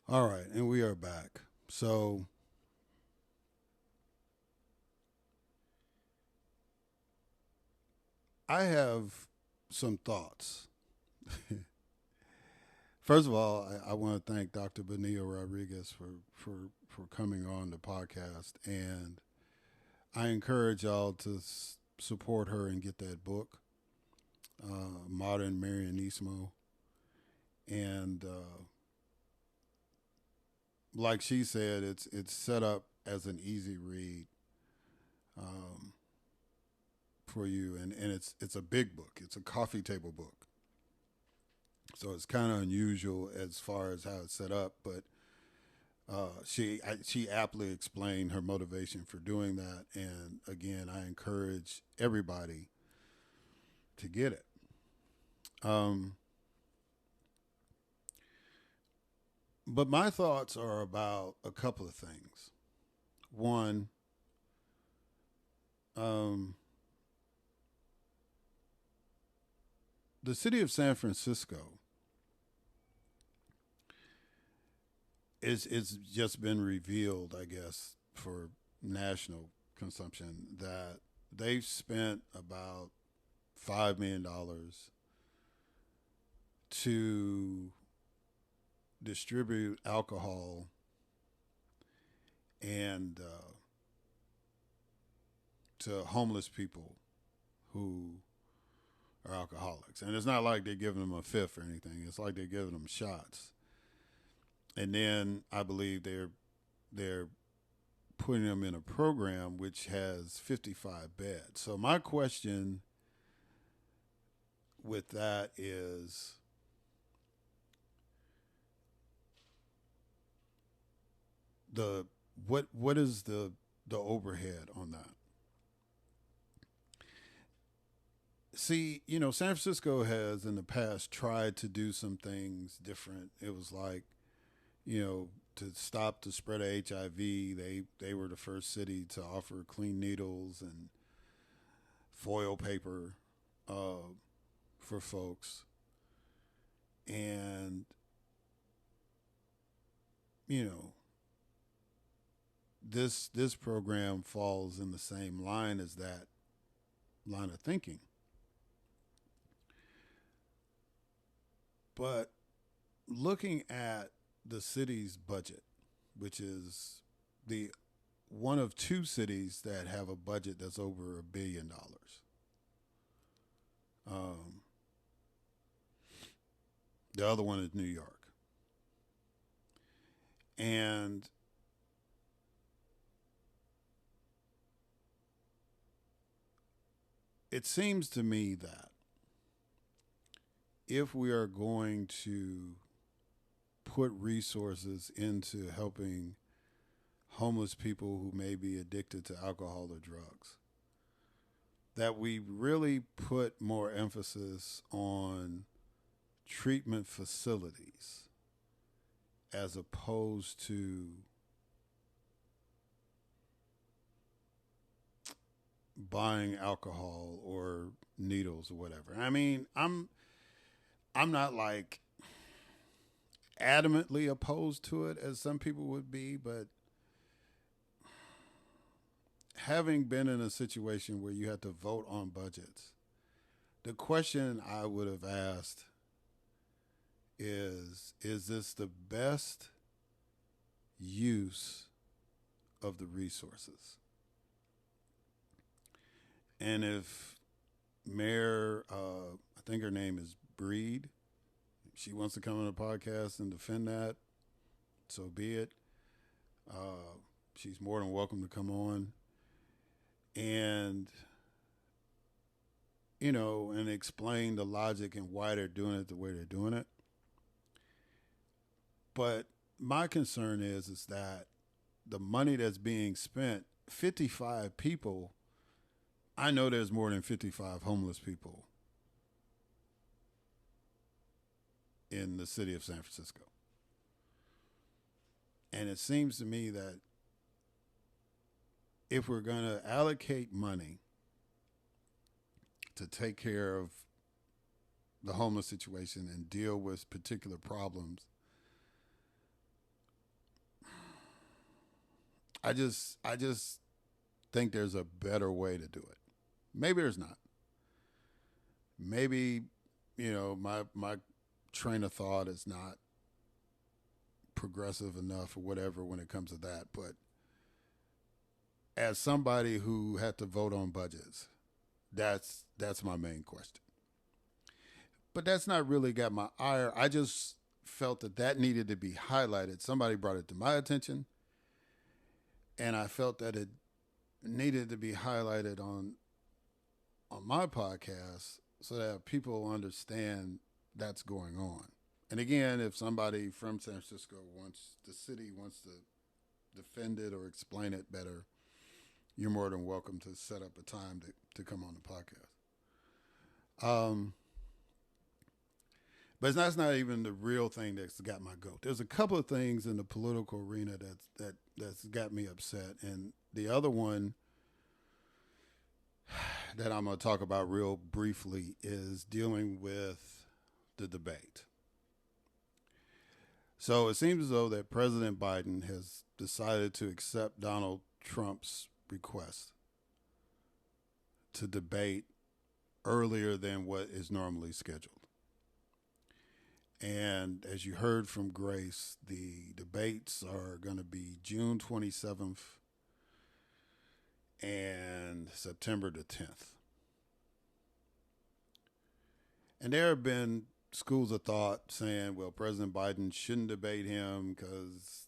All right, and we are back. So I have some thoughts. First of all, I want to thank Dr. Bonilla-Rodriguez for coming on the podcast, and I encourage y'all to support her and get that book, Modern Marianismo. And like she said, it's set up as an easy read for you, and it's a big book. It's a coffee table book, so it's kind of unusual as far as how it's set up. But she aptly explained her motivation for doing that, and again, I encourage everybody to get it. But my thoughts are about a couple of things. One, the city of San Francisco it's just been revealed, I guess, for national consumption that they've spent about $5 million to distribute alcohol and to homeless people who are alcoholics. And it's not like they're giving them a fifth or anything. It's like they're giving them shots. And then I believe they're putting them in a program which has 55 beds. So my question with that is, what is the overhead on that? See, San Francisco has in the past tried to do some things different. It was like, to stop the spread of HIV, they were the first city to offer clean needles and foil paper for folks. And, this program falls in the same line as that line of thinking. But looking at the city's budget, which is the one of two cities that have a budget that's over $1 billion. The other one is New York. And it seems to me that if we are going to put resources into helping homeless people who may be addicted to alcohol or drugs, that we really put more emphasis on treatment facilities as opposed to buying alcohol or needles or whatever. I mean, I'm not like adamantly opposed to it as some people would be, but having been in a situation where you had to vote on budgets, the question I would have asked is this the best use of the resources? And if Mayor, I think her name is Breed, she wants to come on the podcast and defend that, so be it. She's more than welcome to come on and, and explain the logic and why they're doing it the way they're doing it. But my concern is that the money that's being spent, 55 people, I know there's more than 55 homeless people in the city of San Francisco. And it seems to me that if we're going to allocate money to take care of the homeless situation and deal with particular problems, I just think there's a better way to do it. Maybe there's not. Maybe, my train of thought is not progressive enough or whatever when it comes to that. But as somebody who had to vote on budgets, that's my main question. But that's not really got my ire. I just felt that needed to be highlighted. Somebody brought it to my attention, and I felt that it needed to be highlighted on my podcast so that people understand that's going on. And again, if somebody from San Francisco wants to defend it or explain it better, you're more than welcome to set up a time to come on the podcast. But that's not even the real thing that's got my goat. There's a couple of things in the political arena that's got me upset, and the other one that I'm going to talk about real briefly is dealing with the debate. So it seems as though that President Biden has decided to accept Donald Trump's request to debate earlier than what is normally scheduled. And as you heard from Grace, the debates are going to be June 27th and September the 10th. And there have been schools of thought saying, well, President Biden shouldn't debate him because,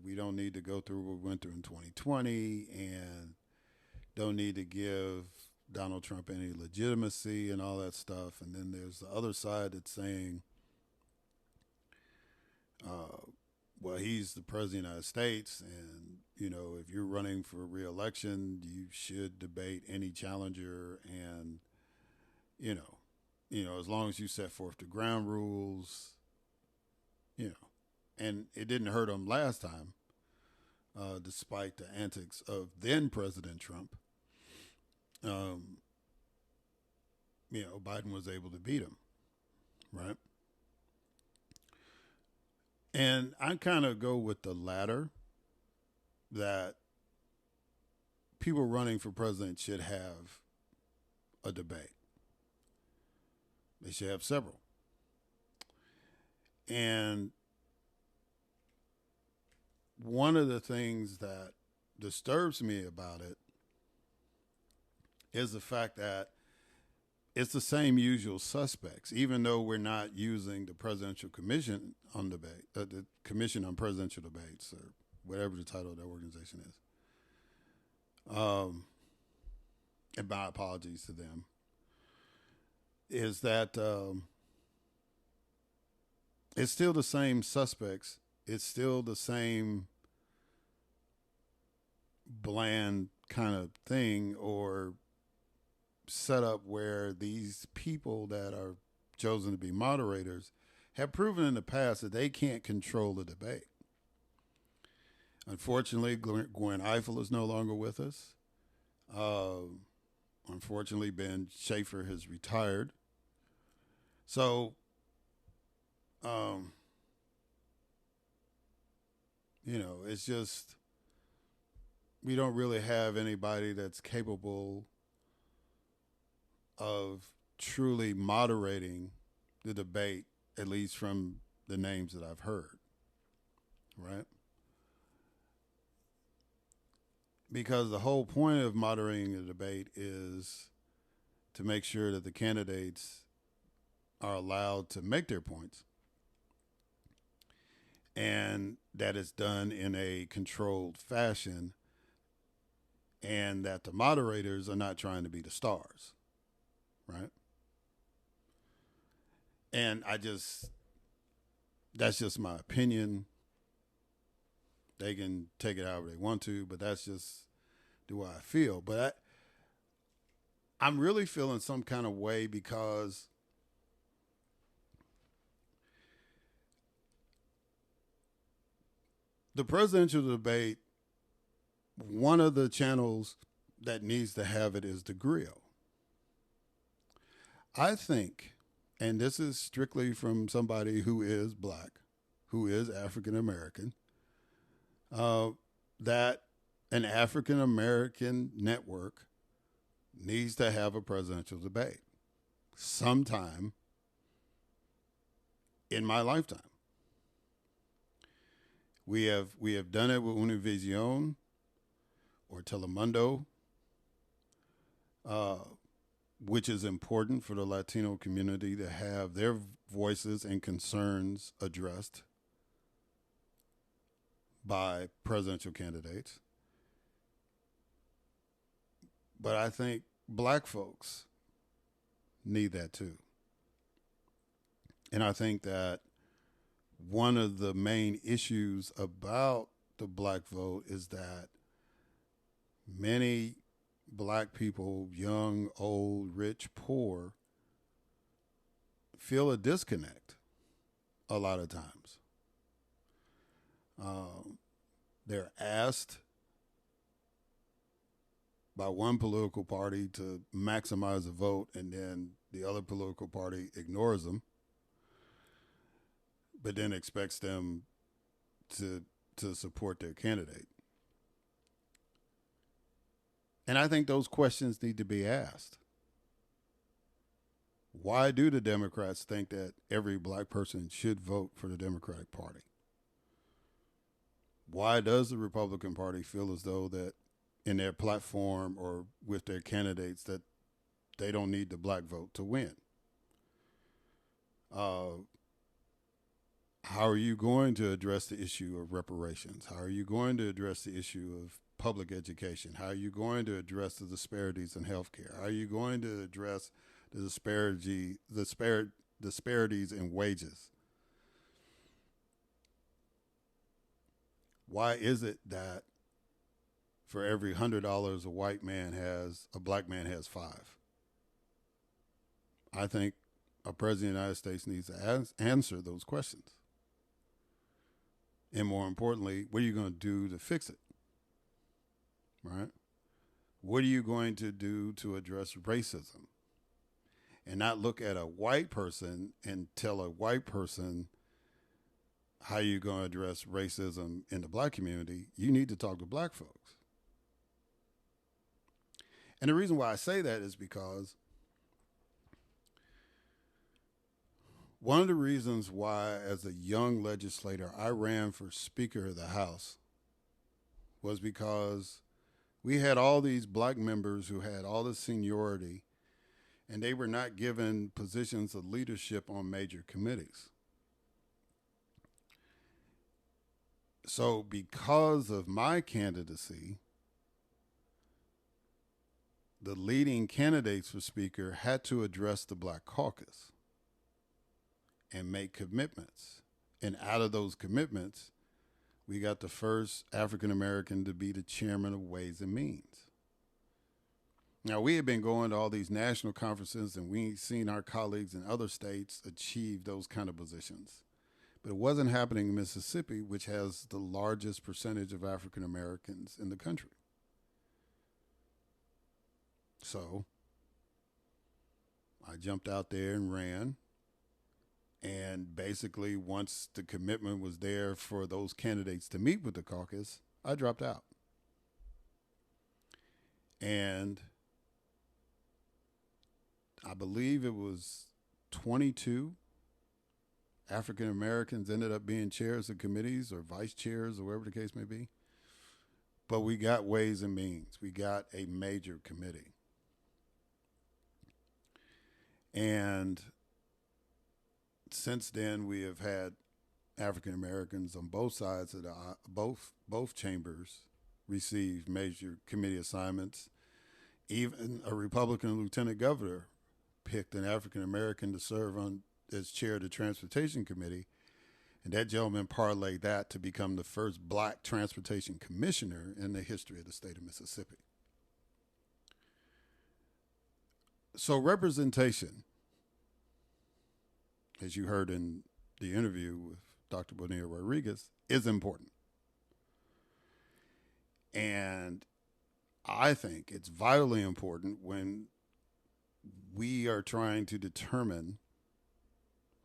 we don't need to go through what we went through in 2020 and don't need to give Donald Trump any legitimacy and all that stuff. And then there's the other side that's saying, well, he's the president of the United States, and, if you're running for re-election, you should debate any challenger, and, as long as you set forth the ground rules, and it didn't hurt him last time, despite the antics of then President Trump. Biden was able to beat him, right? And I kind of go with the latter, that people running for president should have a debate. They should have several. And one of the things that disturbs me about it is the fact that it's the same usual suspects, even though we're not using the Presidential Commission on Debate, the Commission on Presidential Debates, or whatever the title of that organization is. And my apologies to them. Is that it's still the same suspects. It's still the same bland kind of thing or setup where these people that are chosen to be moderators have proven in the past that they can't control the debate. Unfortunately, Gwen Ifill is no longer with us. Unfortunately, Ben Schaefer has retired. So, it's just, we don't really have anybody that's capable of truly moderating the debate, at least from the names that I've heard, right? Because the whole point of moderating the debate is to make sure that the candidates are allowed to make their points and that it's done in a controlled fashion and that the moderators are not trying to be the stars. Right. And that's just my opinion. They can take it however they want to, but that's just the way I feel. But I'm really feeling some kind of way because the presidential debate, one of the channels that needs to have it is the grill. I think, and this is strictly from somebody who is black, who is African American, that an African American network needs to have a presidential debate sometime in my lifetime. We have done it with Univision or Telemundo, which is important for the Latino community to have their voices and concerns addressed by presidential candidates. But I think black folks need that too. And I think that one of the main issues about the black vote is that many black people, young, old, rich, poor, feel a disconnect a lot of times. They're asked by one political party to maximize a vote, and then the other political party ignores them, but then expects them to support their candidate. And I think those questions need to be asked. Why do the Democrats think that every black person should vote for the Democratic Party? Why does the Republican Party feel as though that in their platform or with their candidates that they don't need the black vote to win? How are you going to address the issue of reparations? How are you going to address the issue of public education? How are you going to address the disparities in healthcare? How are you going to address the disparities in wages? Why is it that for every $100 a white man has, a black man has 5? I think a president of the United States needs to answer those questions. And more importantly, what are you going to do to fix it? Right? What are you going to do to address racism? And not look at a white person and tell a white person how you're going to address racism in the black community. You need to talk to black folks. And the reason why I say that is because one of the reasons why, as a young legislator, I ran for Speaker of the House was because we had all these black members who had all this seniority, and they were not given positions of leadership on major committees. So because of my candidacy, the leading candidates for Speaker had to address the Black Caucus and make commitments. And out of those commitments, we got the first African American to be the chairman of Ways and Means. Now, we had been going to all these national conferences, and we've seen our colleagues in other states achieve those kind of positions. But it wasn't happening in Mississippi, which has the largest percentage of African Americans in the country. So I jumped out there and ran. And basically, once the commitment was there for those candidates to meet with the caucus, I dropped out. And I believe it was 22 African Americans ended up being chairs of committees or vice chairs or whatever the case may be. But we got Ways and Means. We got a major committee. And since then, we have had African Americans on both sides of the both chambers receive major committee assignments. Even a Republican lieutenant governor picked an African American to serve on as chair of the Transportation Committee, and that gentleman parlayed that to become the first black transportation commissioner in the history of the state of Mississippi. So representation, as you heard in the interview with Dr. Bonilla-Rodriguez, is important. And I think it's vitally important when we are trying to determine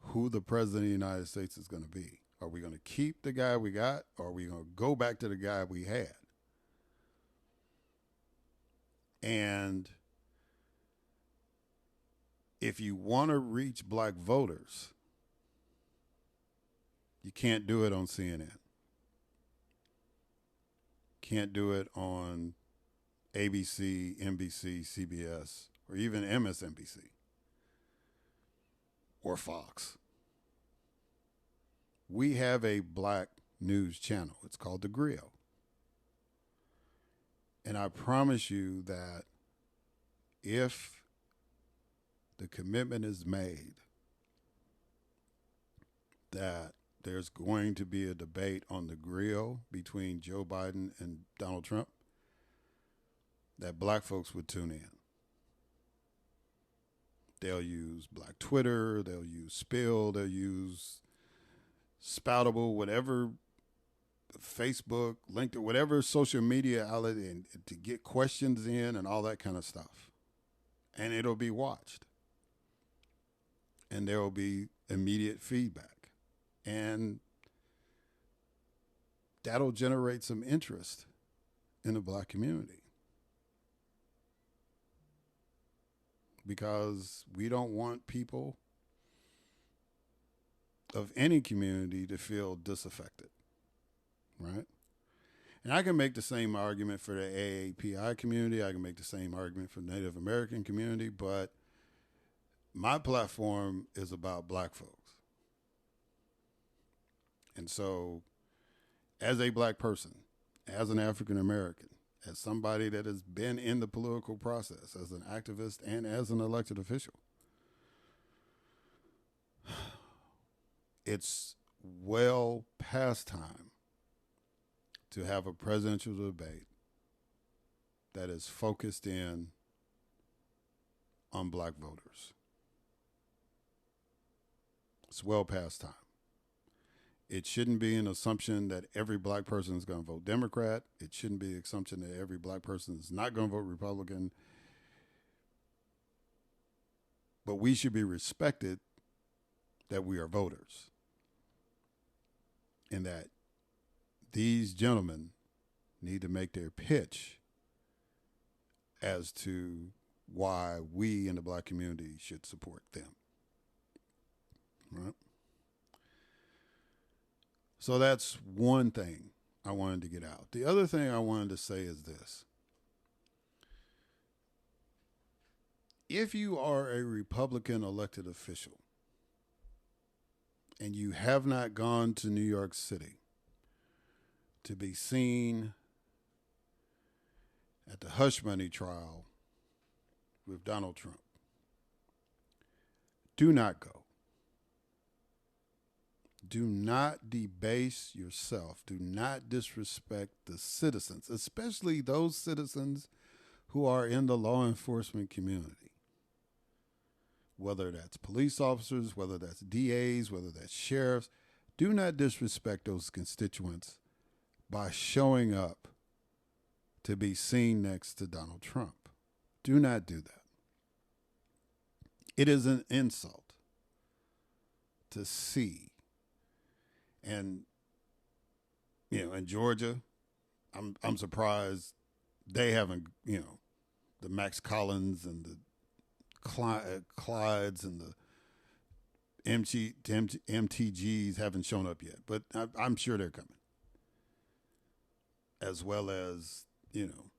who the president of the United States is going to be. Are we going to keep the guy we got, or are we going to go back to the guy we had? And if you want to reach black voters, you can't do it on CNN. Can't do it on ABC, NBC, CBS, or even MSNBC or Fox. We have a black news channel. It's called The Griot. And I promise you that if the commitment is made that there's going to be a debate on the Griot between Joe Biden and Donald Trump, that black folks would tune in. They'll use Black Twitter, they'll use Spill, they'll use Spoutable, whatever, Facebook, LinkedIn, whatever social media outlet, and to get questions in and all that kind of stuff. And it'll be watched. And there will be immediate feedback. And that'll generate some interest in the black community. Because we don't want people of any community to feel disaffected, right? And I can make the same argument for the AAPI community. I can make the same argument for the Native American community, but my platform is about black folks. And so as a black person, as an African American, as somebody that has been in the political process, as an activist and as an elected official, it's well past time to have a presidential debate that is focused in on black voters. It's well past time. It shouldn't be an assumption that every black person is going to vote Democrat. It shouldn't be an assumption that every black person is not going to vote Republican. But we should be respected that we are voters. And that these gentlemen need to make their pitch as to why we in the black community should support them. Right? So that's one thing I wanted to get out. The other thing I wanted to say is this. If you are a Republican elected official and you have not gone to New York City to be seen at the hush money trial with Donald Trump, do not go. Do not debase yourself. Do not disrespect the citizens, especially those citizens who are in the law enforcement community. Whether that's police officers, whether that's DAs, whether that's sheriffs, do not disrespect those constituents by showing up to be seen next to Donald Trump. Do not do that. It is an insult to see. And, you know, in Georgia, I'm surprised they haven't, you know, the Max Collins and the Clydes and the MTGs haven't shown up yet, but I'm sure they're coming. As well as, you know,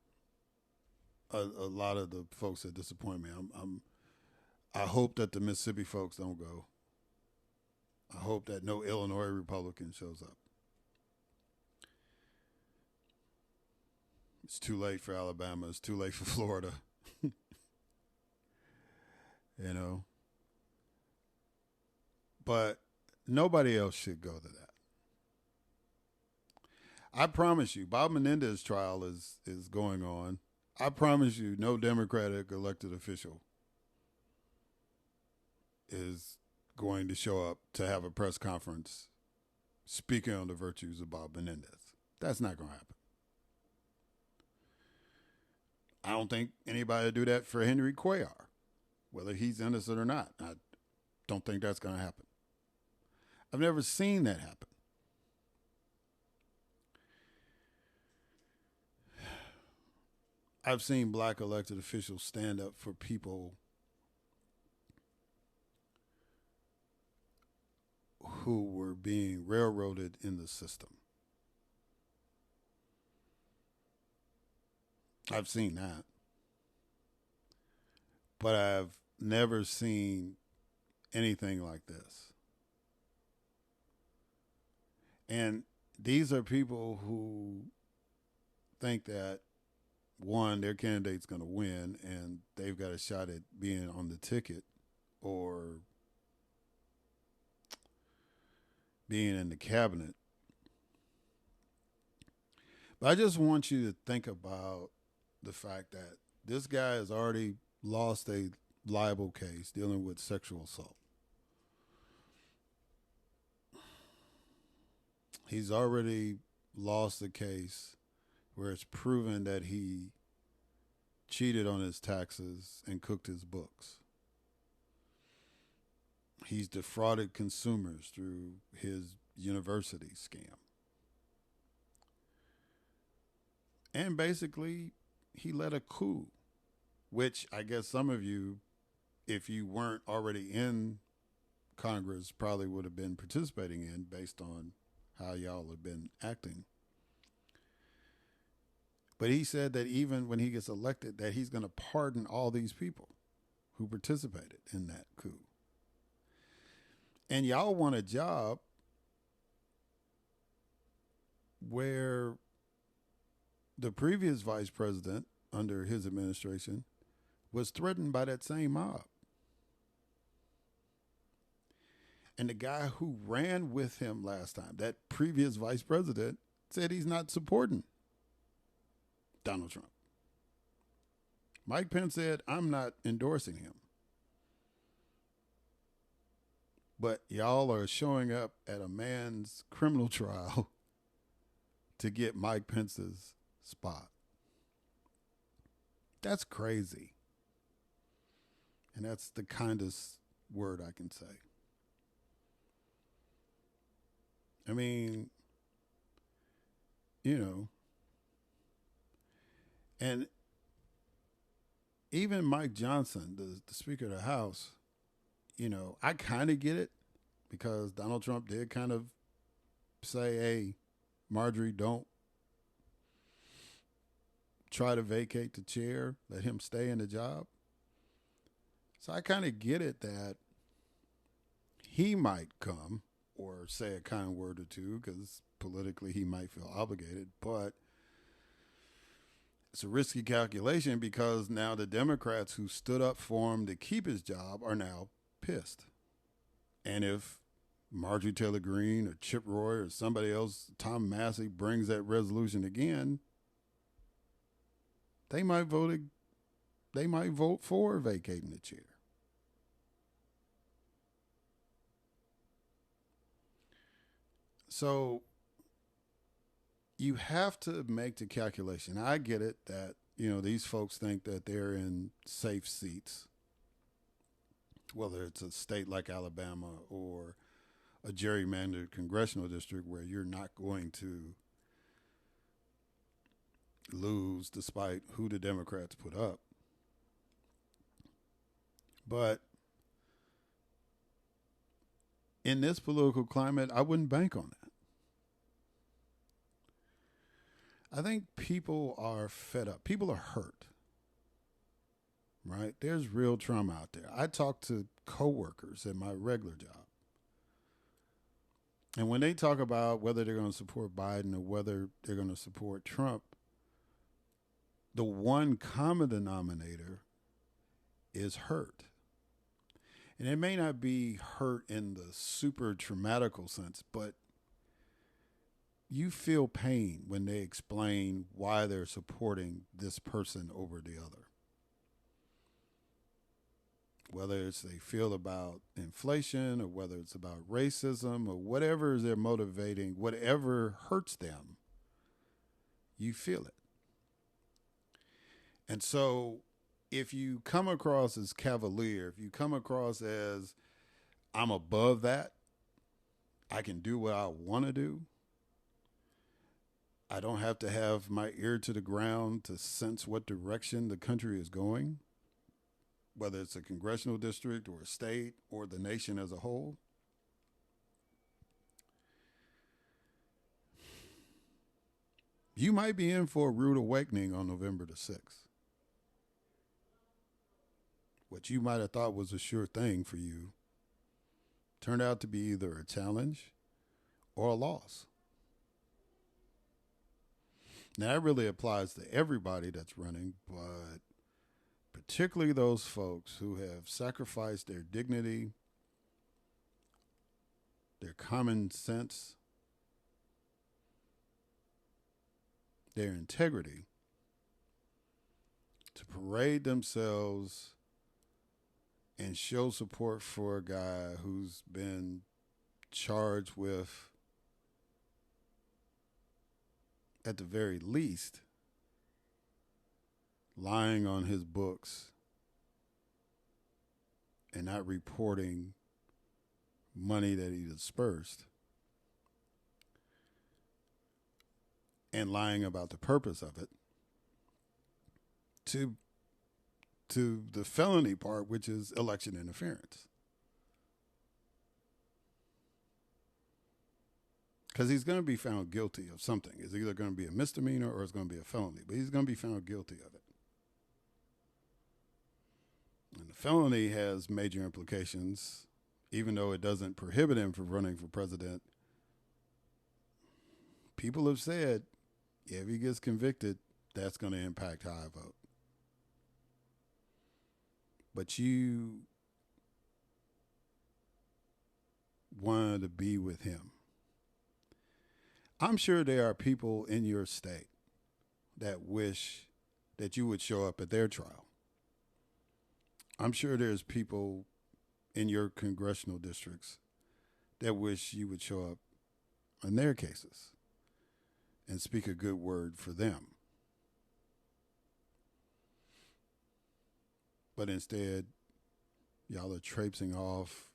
a lot of the folks that disappoint me. I hope that the Mississippi folks don't go. I hope that no Illinois Republican shows up. It's too late for Alabama. It's too late for Florida. You know. But nobody else should go to that. I promise you, Bob Menendez's trial is going on. I promise you, no Democratic elected official is going to show up to have a press conference speaking on the virtues of Bob Menendez. That's not going to happen. I don't think anybody will do that for Henry Cuellar, whether he's innocent or not. I don't think that's going to happen. I've never seen that happen. I've seen black elected officials stand up for people who were being railroaded in the system. I've seen that. But I've never seen anything like this. And these are people who think that, one, their candidate's going to win and they've got a shot at being on the ticket or being in the cabinet. But I just want you to think about the fact that this guy has already lost a libel case dealing with sexual assault. He's already lost a case where it's proven that he cheated on his taxes and cooked his books. He's defrauded consumers through his university scam. And basically, he led a coup, which I guess some of you, if you weren't already in Congress, probably would have been participating in based on how y'all have been acting. But he said that even when he gets elected, that he's going to pardon all these people who participated in that coup. And y'all want a job where the previous vice president under his administration was threatened by that same mob. And the guy who ran with him last time, that previous vice president, said he's not supporting Donald Trump. Mike Pence said, I'm not endorsing him. But y'all are showing up at a man's criminal trial to get Mike Pence's spot. That's crazy. And that's the kindest word I can say. I mean, you know, and even Mike Johnson, the Speaker of the House, you know, I kind of get it because Donald Trump did kind of say, hey, Marjorie, don't try to vacate the chair, let him stay in the job. So I kind of get it that he might come or say a kind word or two because politically he might feel obligated, but it's a risky calculation because now the Democrats who stood up for him to keep his job are now pissed. And if Marjorie Taylor Greene or Chip Roy or somebody else, Tom Massey, brings that resolution again, they might vote for vacating the chair. So you have to make the calculation. I get it that, you know, these folks think that they're in safe seats, whether it's a state like Alabama or a gerrymandered congressional district where you're not going to lose despite who the Democrats put up. But in this political climate, I wouldn't bank on that. I think people are fed up. People are hurt, right? There's real trauma out there. I talk to coworkers at my regular job. And when they talk about whether they're going to support Biden or whether they're going to support Trump, the one common denominator is hurt. And it may not be hurt in the super traumatical sense, but you feel pain when they explain why they're supporting this person over the other. Whether it's they feel about inflation or whether it's about racism or whatever they're motivating, whatever hurts them, you feel it. And so if you come across as cavalier, if you come across as I'm above that, I can do what I want to do, I don't have to have my ear to the ground to sense what direction the country is going, whether it's a congressional district or a state or the nation as a whole. You might be in for a rude awakening on November the 6th. What you might have thought was a sure thing for you turned out to be either a challenge or a loss. Now, that really applies to everybody that's running, but particularly those folks who have sacrificed their dignity, their common sense, their integrity to parade themselves and show support for a guy who's been charged with, at the very least, lying on his books and not reporting money that he dispersed and lying about the purpose of it, to the felony part, which is election interference. Because he's going to be found guilty of something. It's either going to be a misdemeanor or it's going to be a felony, but he's going to be found guilty of it. And the felony has major implications, even though it doesn't prohibit him from running for president. People have said, if he gets convicted, that's going to impact how I vote. But you wanted to be with him. I'm sure there are people in your state that wish that you would show up at their trial. I'm sure there's people in your congressional districts that wish you would show up in their cases and speak a good word for them. But instead, y'all are traipsing off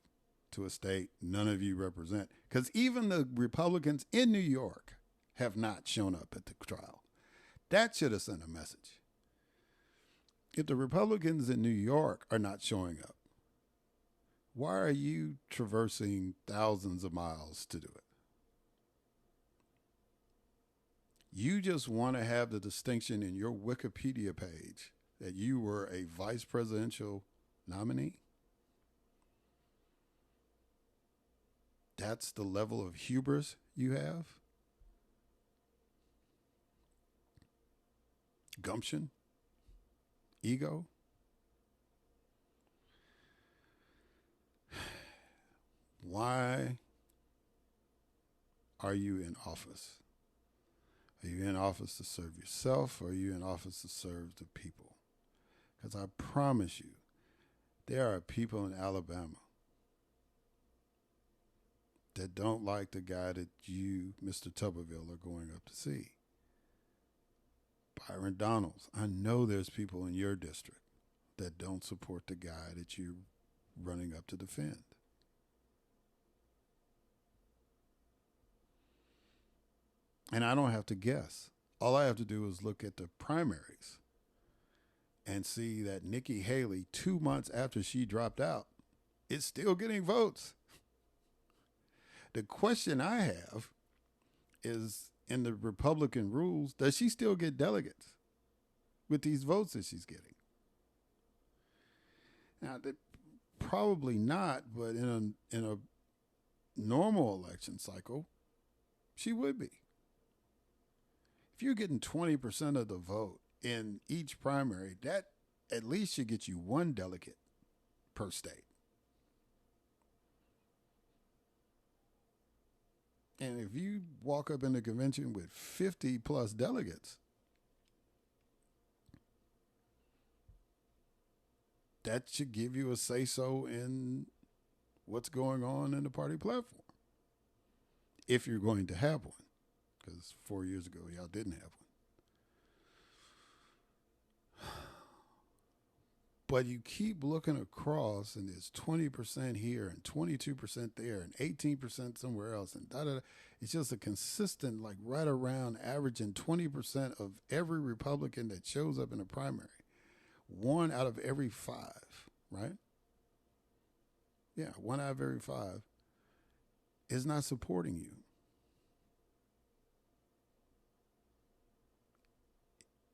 to a state none of you represent. Because even the Republicans in New York have not shown up at the trial. That should have sent a message. If the Republicans in New York are not showing up, why are you traversing thousands of miles to do it? You just want to have the distinction in your Wikipedia page that you were a vice presidential nominee? That's the level of hubris you have? Gumption? Ego? Why are you in office? Are you in office to serve yourself, or are you in office to serve the people? Because I promise you, there are people in Alabama that don't like the guy that you, Mr. Tuberville, are going up to see. Byron Donalds. I know there's people in your district that don't support the guy that you're running up to defend. And I don't have to guess. All I have to do is look at the primaries and see that Nikki Haley, 2 months after she dropped out, is still getting votes. The question I have is, in the Republican rules, does she still get delegates with these votes that she's getting? Now, probably not, but in a normal election cycle, she would be. If you're getting 20% of the vote in each primary, that at least should get you one delegate per state. And if you walk up in the convention with 50 plus delegates, that should give you a say-so in what's going on in the party platform, if you're going to have one. Because 4 years ago, y'all didn't have one. But you keep looking across, and there's 20% here, and 22% there, and 18% somewhere else, and da da da. It's just a consistent, like right around averaging 20% of every Republican that shows up in a primary. 1 out of every 5, right? Yeah, 1 out of every 5 is not supporting you.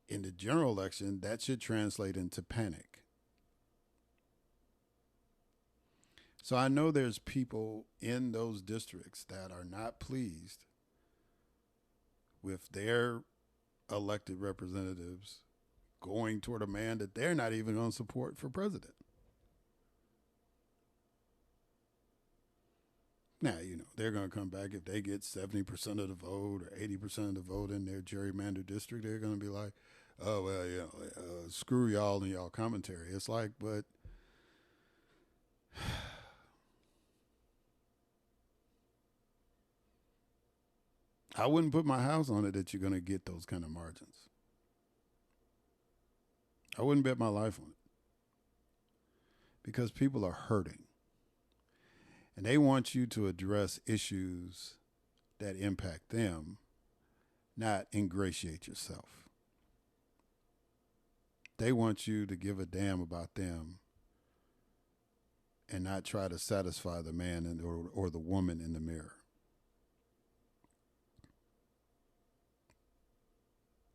In the general election, that should translate into panic. So I know there's people in those districts that are not pleased with their elected representatives going toward a man that they're not even going to support for president. Now, they're going to come back if they get 70% of the vote or 80% of the vote in their gerrymandered district. They're going to be like, oh, well, screw y'all and y'all commentary. It's like, but I wouldn't put my house on it that you're going to get those kind of margins. I wouldn't bet my life on it because people are hurting. And they want you to address issues that impact them, not ingratiate yourself. They want you to give a damn about them and not try to satisfy the man or the woman in the mirror.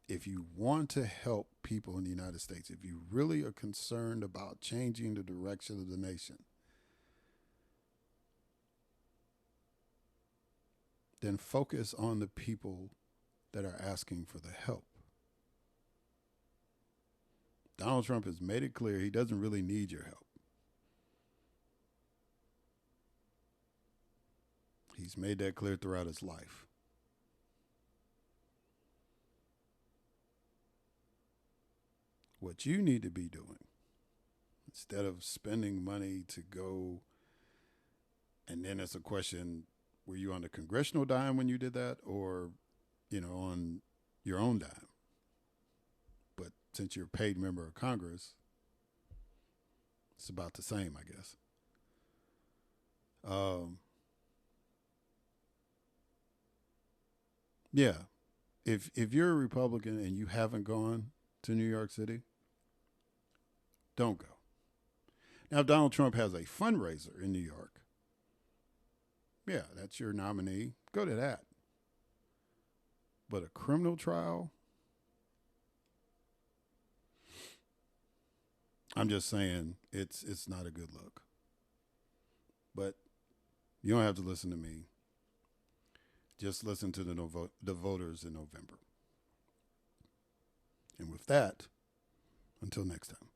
If you want to help people in the United States, if you really are concerned about changing the direction of the nation, then focus on the people that are asking for the help. Donald Trump has made it clear he doesn't really need your help. He's made that clear throughout his life. What you need to be doing, instead of spending money to go, and then it's a question, were you on the congressional dime when you did that, or, on your own dime? But since you're a paid member of Congress, it's about the same, I guess. Yeah. If you're a Republican and you haven't gone to New York City, don't go. Now, if Donald Trump has a fundraiser in New York, yeah, that's your nominee. Go to that. But a criminal trial, I'm just saying it's not a good look. But you don't have to listen to me. Just listen to the voters in November. And with that, until next time.